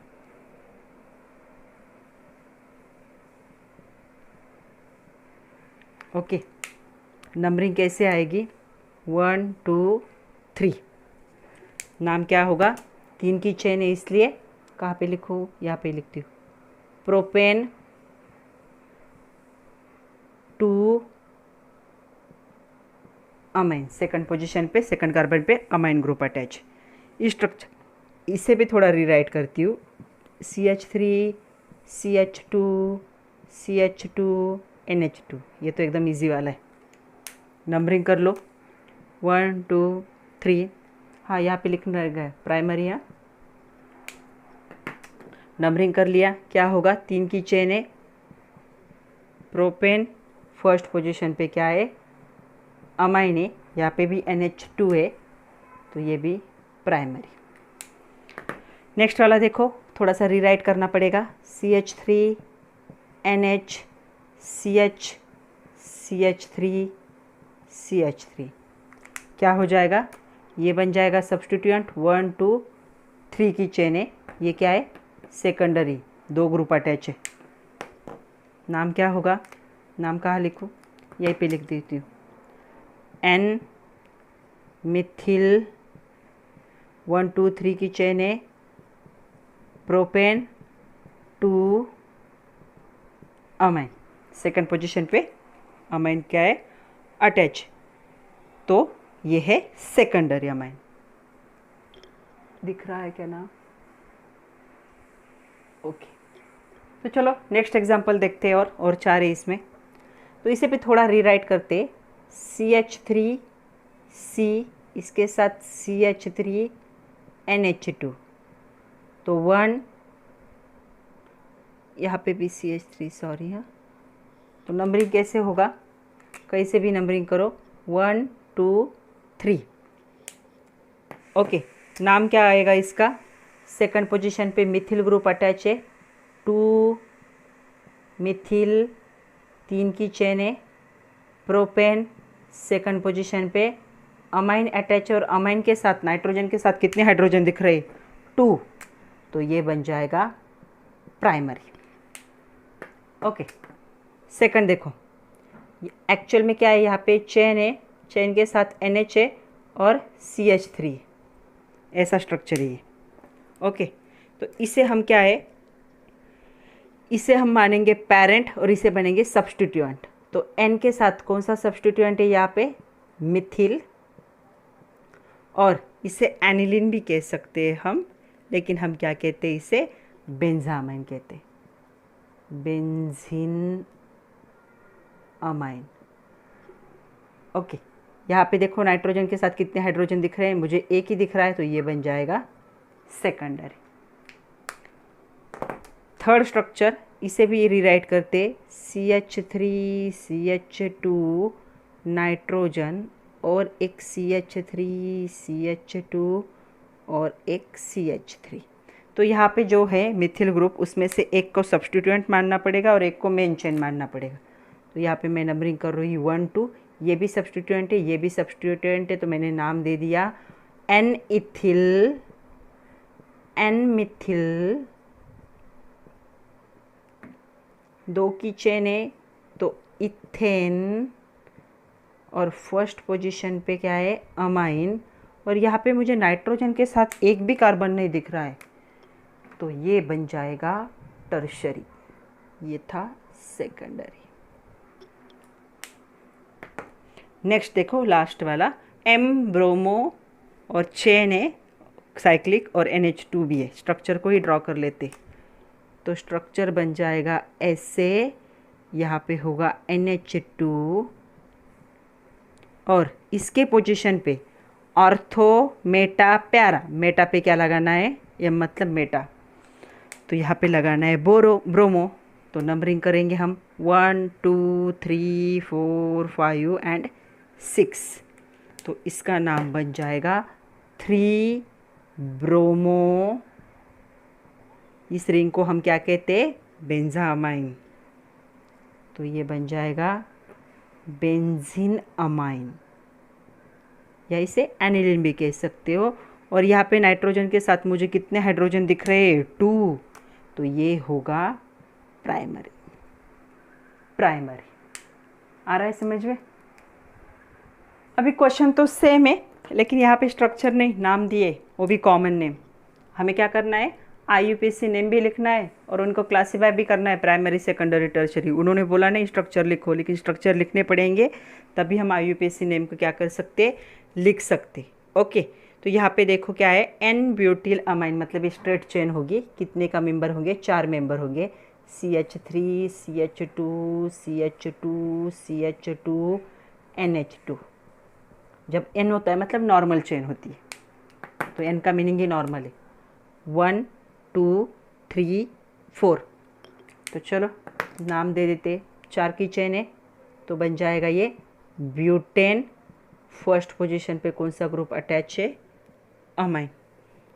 ओके। नंबरिंग कैसे आएगी? 1 2 3। नाम क्या होगा? 3 की चेन है इसलिए कहाँ पे लिखूँ? यहाँ पे लिखती हूँ, प्रोपेन 2 अमाइन। सेकंड पोजीशन पे, सेकंड कार्बन पे अमाइन ग्रुप अटैच। इस स्ट्रक्चर इसे भी थोड़ा रीराइट करती हूँ, CH3 CH2 CH2 NH2। ये तो एकदम इजी वाला है। नंबरिंग कर लो, 1 2 3। हाँ, यहाँ पे लिखना रह गया प्राइमरी। यहाँ नंबरिंग कर लिया। क्या होगा? 3 की चेन है, प्रोपेन फर्स्ट पोजीशन पे क्या है? अमाइन है। यहाँ पे भी NH2 है, तो ये भी प्राइमरी। नेक्स्ट वाला देखो, थोड़ा सा रीराइट करना पड़ेगा, CH3 NH CH CH3 CH3। क्या हो जाएगा? ये बन जाएगा सब्स्टिट्यूएंट। 1 2 3 की चेन है, ये क्या है? सेकेंडरी, 2 ग्रुप अटैच है। नाम क्या होगा? नाम कहाँ लिखूँ? यहीं पे लिख देती हूँ, N मिथिल 1 2 3 की चेन है, प्रोपेन 2 अमाइन। सेकंड पोजीशन पे अमाइन क्या है, अटैच, तो ये है सेकेंडरी अमाइन। दिख रहा है क्या नाम? ओके, तो चलो नेक्स्ट एग्जांपल देखते हैं। और 4 है इसमें, तो इसे भी थोड़ा रीराइट करते। CH3C इसके साथ CH3NH2, तो 1, यहाँ पे भी CH3, सॉरी हाँ। तो नंबरिंग कैसे होगा, कैसे भी नंबरिंग करो, 1 2 3। ओके, नाम क्या आएगा इसका, सेकंड पोजीशन पे मिथिल ग्रुप अटैच है, 2 मिथिल, 3 की चेन है, प्रोपेन सेकंड पोजीशन पे, अमाइन अटैच, और अमाइन के साथ नाइट्रोजन के साथ कितने हाइड्रोजन दिख रहे, 2, तो ये बन जाएगा प्राइमरी। ओके, सेकंड देखो, एक्चुअल में क्या है, यहाँ पे चेन है, चेन के साथ NH है और CH3, ऐसा स्ट्रक्चर है ये। ओके, तो इसे हम क्या है, इसे हम मानेंगे पेरेंट और इसे बनेंगे सब्स्टिट्यूएंट। तो N के साथ कौन सा सब्स्टिट्यूएंट है यहाँ पे, मिथिल, और इसे एनिलीन भी कह सकते हैं हम, लेकिन हम क्या कहते हैं, इसे बेंजामाइन कहते हैं, बेंजीन अमाइन। ओके, यहाँ पे देखो नाइट्रोजन के साथ कितने हाइड्रोजन दिख रहे हैं, मुझे एक ही दिख रहा है, तो ये बन जाएगा सेकेंडरी। थर्ड स्ट्रक्चर, इसे भी रीराइट करते, CH3 CH2 नाइट्रोजन और एक CH3 CH2 और एक CH3। तो यहाँ पे जो है मिथिल ग्रुप, उसमें से एक को सब्स्टिट्यूएंट मानना पड़ेगा और एक को मेन चेन मानना पड़ेगा। तो यहाँ पे मैं नंबरिंग कर रही हूँ 1 2, ये भी सब्स्टिट्यूएंट है, ये भी सब्स्टिट्यूएंट है, तो मैंने नाम दे दिया N इथिल, N मिथिल, 2 की चेन है तो इथेन, और फर्स्ट पोजीशन पे क्या है, अमाइन, और यहाँ पे मुझे नाइट्रोजन के साथ एक भी कार्बन नहीं दिख रहा है, तो ये बन जाएगा टर्शरी। ये था सेकेंडरी। नेक्स्ट देखो लास्ट वाला, M ब्रोमो और चेन है साइक्लिक और NH2 भी है। स्ट्रक्चर को ही ड्रॉ कर लेते, तो स्ट्रक्चर बन जाएगा ऐसे, यहाँ पे होगा NH2 और इसके पोजीशन पे ऑर्थो, मेटा, प्यारा। मेटा पे क्या लगाना है, ये मतलब मेटा, तो यहाँ पे लगाना है ब्रोमो। तो नंबरिंग करेंगे हम 1 2 3 4 5 एंड 6, तो इसका नाम बन जाएगा 3 ब्रोमो। इस रिंग को हम क्या कहते हैं, बेंजामाइन, तो ये बन जाएगा बेंजीन अमाइन, या इसे एनिलीन भी कह सकते हो। और यहाँ पे नाइट्रोजन के साथ मुझे कितने हाइड्रोजन दिख रहे हैं, 2, तो ये होगा प्राइमरी। प्राइमरी आ रहा है समझ में? अभी क्वेश्चन तो सेम है, लेकिन यहाँ पे स्ट्रक्चर नहीं, नाम दिए, वो भी कॉमन नेम। हमें क्या करना है, IUPAC नेम भी लिखना है और उनको क्लासीफाई भी करना है, प्राइमरी सेकेंडरी टर्शरी। उन्होंने बोला नहीं स्ट्रक्चर लिखो, लेकिन स्ट्रक्चर लिखने पड़ेंगे, तभी हम IUPAC नेम को क्या कर सकते, लिख सकते। ओके, तो यहाँ पे देखो क्या है, N ब्यूटिल अमाइन, मतलब स्ट्रेट चेन होगी। कितने का मेंबर होंगे, 4 मेंबर होंगे, CH3 CH2 CH2 CH2 NH2। जब N होता है मतलब नॉर्मल चेन होती है, तो N का मीनिंग ही नॉर्मल है। 1 2 3 4, तो चलो नाम दे देते, 4 की चेन है तो बन जाएगा ये ब्यूटेन। फर्स्ट पोजीशन पे कौन सा ग्रुप अटैच है, अमाइन,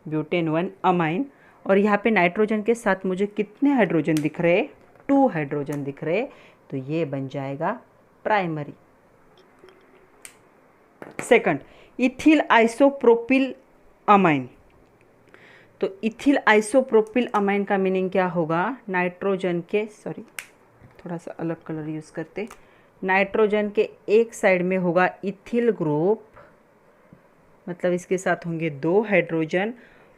ब्यूटेन 1 अमाइन। और यहाँ पे नाइट्रोजन के साथ मुझे कितने हाइड्रोजन दिख रहे, 2 हाइड्रोजन दिख रहे, तो ये बन जाएगा primary. Second, ethyl isopropyl amine. तो इथिल आइसोप्रोपिल अमाइन का मीनिंग क्या होगा, नाइट्रोजन के, सॉरी थोड़ा सा अलग कलर यूज़ करते, नाइट्रोजन के एक साइड में होगा इथिल ग्रुप, मतलब इसके साथ होंगे 2 हाइड्रोजन,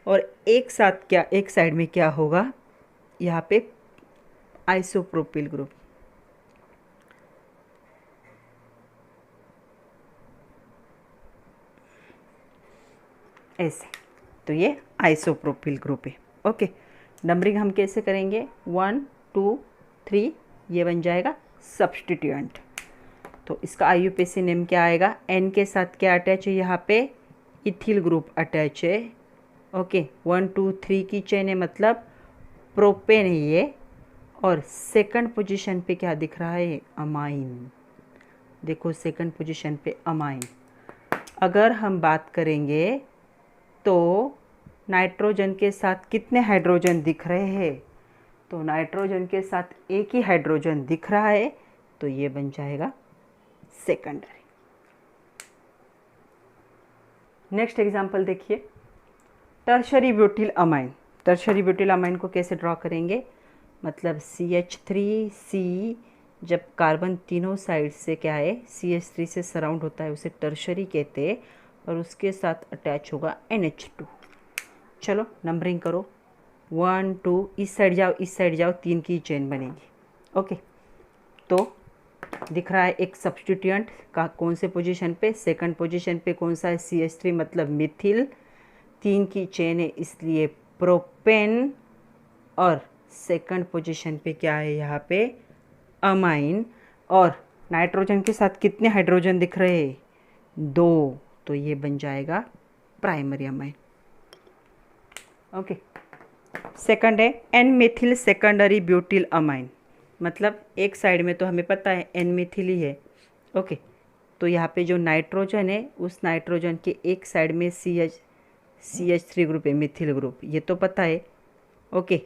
और एक साथ क्या, एक साइड में क्या होगा, यहाँ पे आइसोप्रोपिल ग्रुप। ऐसे, तो ये आइसोप्रोपिल ग्रुप है। ओके, नंबरिंग हम कैसे करेंगे, 1 2 3, ये बन जाएगा सब्स्टिट्यूएंट। तो इसका IUPAC नेम क्या आएगा, N के साथ क्या अटैच है, यहाँ पे इथिल ग्रुप अटैच है। ओके, 1 2 3 की चेन है, मतलब प्रोपेन है ये, और सेकंड पोजीशन पे क्या दिख रहा है, अमाइन। देखो सेकंड पोजीशन पे अमाइन। अगर हम बात करेंगे तो नाइट्रोजन के साथ कितने हाइड्रोजन दिख रहे हैं, तो नाइट्रोजन के साथ एक ही हाइड्रोजन दिख रहा है, तो ये बन जाएगा सेकेंडरी। नेक्स्ट एग्जांपल देखिए, tertiary butyl amine. Tertiary butyl amine को कैसे ड्रॉ करेंगे, मतलब CH3C, जब कार्बन तीनों साइड से क्या है CH3 से सराउंड होता है उसे टर्शरी कहते हैं, और उसके साथ अटैच होगा NH2। चलो नंबरिंग करो, 1 2, इस साइड जाओ इस साइड जाओ, 3 की चेन बनेगी। ओके, तो दिख रहा है एक सब्स्टिट्यूएंट का कौन से पोजीशन पे, सेकंड पोजीशन पे कौन सा है, CH3 मतलब मिथिल, 3 की चेन है इसलिए प्रोपेन, और सेकंड पोजीशन पे क्या है यहाँ पे अमाइन, और नाइट्रोजन के साथ कितने हाइड्रोजन दिख रहे हैं, 2, तो ये बन जाएगा प्राइमरी अमाइन। ओके, सेकंड है N methyl secondary butyl amine, मतलब एक साइड में तो हमें पता है एन मिथिल ही है। ओके, तो यहाँ पे जो नाइट्रोजन है उस नाइट्रोजन के एक साइड में CH3 ग्रुप है, मिथिल ग्रुप, ये तो पता है। ओके,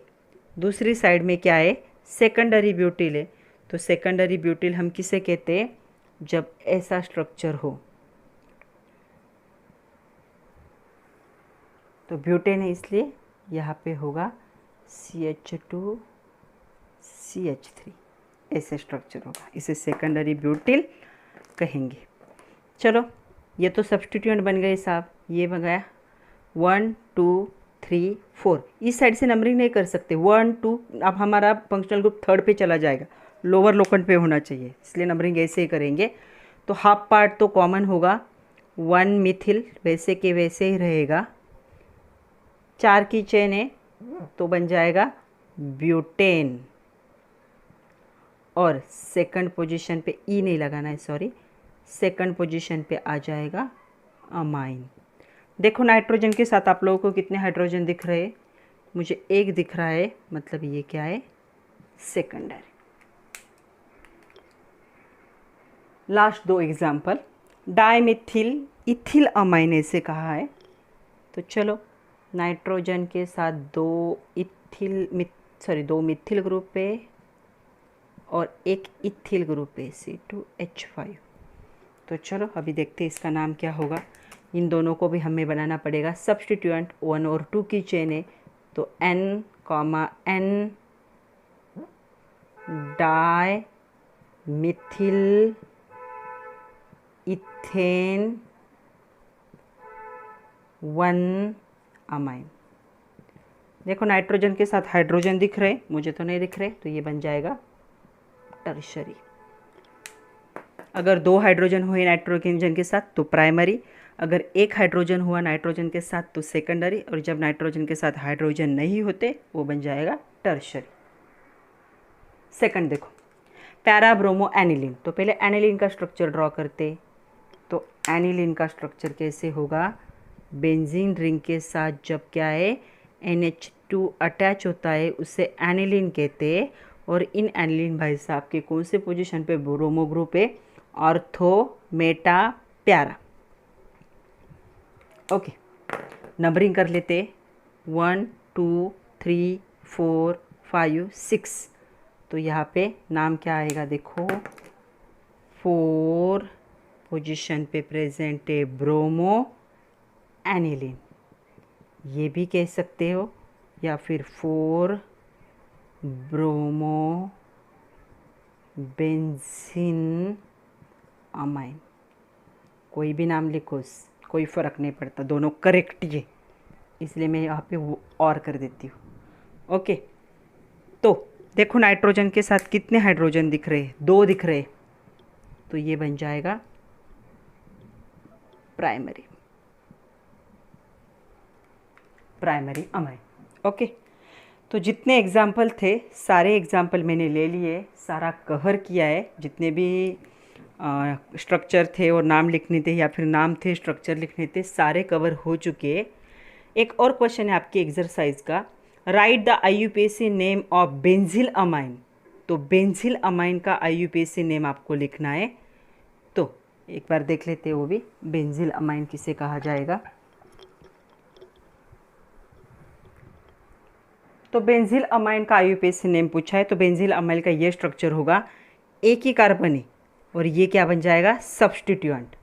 दूसरी साइड में क्या है, सेकेंडरी ब्यूटिल है। तो सेकेंडरी ब्यूटिल हम किसे कहते हैं, जब ऐसा स्ट्रक्चर हो, तो ब्यूटेन है इसलिए यहाँ पे होगा CH2 CH3, ऐसे स्ट्रक्चर होगा, इसे सेकेंडरी ब्यूटिल कहेंगे। चलो ये तो सब्स्टिट्यूएंट बन गए साहब, ये बन गया 1 2 3 4। इस साइड से नंबरिंग नहीं कर सकते, 1 2, अब हमारा फंक्शनल ग्रुप थर्ड पे चला जाएगा, लोअर लोकेंट पे होना चाहिए, इसलिए नंबरिंग ऐसे ही करेंगे। तो हाफ पार्ट तो कॉमन होगा, 1 मिथिल वैसे के वैसे ही रहेगा, 4 की चेन है तो बन जाएगा ब्यूटेन, और सेकंड पोजीशन पे ई नहीं लगाना है, सॉरी, सेकंड पोजीशन पे आ जाएगा अमाइन। देखो नाइट्रोजन के साथ आप लोगों को कितने हाइड्रोजन दिख रहे हैं, मुझे एक दिख रहा है, मतलब ये क्या है, secondary. Last 2 example, dimethyl ethyl amine ऐसे कहा है, तो चलो नाइट्रोजन के साथ 2 मिथिल ग्रुप पे और एक इथिल ग्रुप है C2H5। तो चलो अभी देखते हैं इसका नाम क्या होगा। इन दोनों को भी हमें बनाना पड़ेगा सब्स्टिट्यूएंट, 1 और 2 की चेन है, तो N, N di methyl ethane 1 amine. देखो नाइट्रोजन के साथ हाइड्रोजन दिख रहे, मुझे तो नहीं दिख रहे, तो ये बन जाएगा टर्शरी। अगर 2 हाइड्रोजन हुए नाइट्रोजन के साथ तो प्राइमरी, अगर 1 हाइड्रोजन हुआ नाइट्रोजन के साथ तो सेकेंडरी, और जब नाइट्रोजन के साथ हाइड्रोजन नहीं होते वो बन जाएगा टर्शरी। सेकंड देखो, पैरा ब्रोमो एनिलीन, तो पहले एनिलीन का स्ट्रक्चर ड्रॉ करते, तो एनिलीन का स्ट्रक्चर कैसे होगा, बेंजीन रिंग के साथ जब क्या है NH2 अटैच होता है उसे एनिलीन कहते हैं, और इन एनिलीन भाई साहब के कौन से पोजीशन पे ब्रोमो ग्रुप है, ऑर्थो मेटा प्यारा। ओके, नंबरिंग कर लेते, 1 2 3 4 5 6, तो यहाँ पे नाम क्या आएगा, देखो 4 पोजीशन पे प्रेजेंट है ब्रोमो एनिलीन, ये भी कह सकते हो, या फिर 4 ब्रोमो बेंजीन अमाइन, कोई भी नाम लिखो कोई फ़र्क नहीं पड़ता, दोनों करेक्ट है, इसलिए मैं यहाँ पे वो और कर देती हूँ। ओके, तो देखो नाइट्रोजन के साथ कितने हाइड्रोजन दिख रहे हैं, 2 दिख रहे, तो ये बन जाएगा प्राइमरी। Primary amine. ओके, तो जितने एग्जाम्पल थे सारे एग्जाम्पल मैंने ले लिए, सारा कवर किया है। जितने भी स्ट्रक्चर थे और नाम लिखने थे या फिर नाम थे स्ट्रक्चर लिखने थे, सारे कवर हो चुके हैं। एक और क्वेश्चन है आपकी एक्सरसाइज का, right the IUPAC name of benzyl amine. तो बेंजिल अमाइन का IUPAC नेम आपको लिखना है। तो एक बार देख लेते हैं वो भी, बेंजिल अमाइन किसे कहा जाएगा। तो बेंजिल अमाइन का IUPAC नेम पूछा है, तो बेंजिल अमाइन का ये स्ट्रक्चर होगा, एक ही कार्बन है और ये क्या बन जाएगा, सब्स्टिट्यूएंट।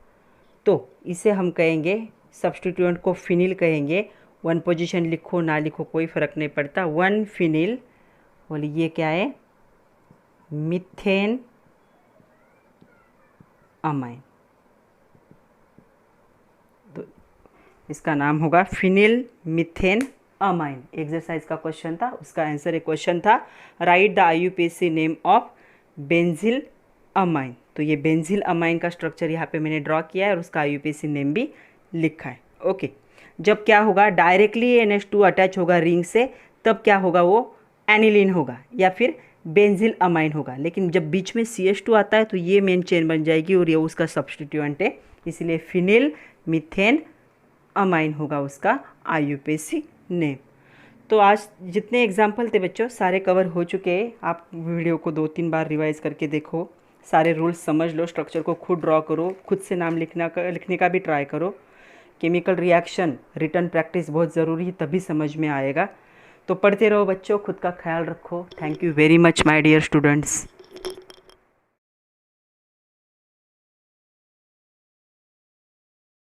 तो इसे हम कहेंगे, सब्स्टिट्यूएंट को फिनिल कहेंगे। 1 पोजीशन लिखो ना लिखो कोई फ़र्क नहीं पड़ता, 1 फिनिल। और ये क्या है, मीथेन अमाइन। तो इसका नाम होगा फिनिल मीथेन अमाइन। एक्सरसाइज का क्वेश्चन था, उसका आंसर एक क्वेश्चन था, right the IUPAC name of benzyl amine. तो ये बेंजिल अमाइन का स्ट्रक्चर यहाँ पे मैंने ड्रॉ किया है और उसका IUPAC नेम भी लिखा है। ओके, जब क्या होगा, डायरेक्टली NH2 अटैच होगा रिंग से, तब क्या होगा, वो एनिलीन होगा या फिर बेंजिल अमाइन होगा। लेकिन जब बीच में CH2 आता है तो ये मेन चेन बन जाएगी और ये उसका सब्स्टिट्यूएंट है, इसलिए फिनिल मीथेन अमाइन होगा उसका IUPAC नेम। तो आज जितने एग्जाम्पल थे बच्चों सारे कवर हो चुके हैं। आप वीडियो को 2-3 बार रिवाइज करके देखो, सारे रूल्स समझ लो, स्ट्रक्चर को खुद ड्रॉ करो, खुद से नाम लिखने का भी ट्राई करो। केमिकल रिएक्शन रिटर्न प्रैक्टिस बहुत ज़रूरी है, तभी समझ में आएगा। तो पढ़ते रहो बच्चों, खुद का ख्याल रखो। Thank you very much my dear students.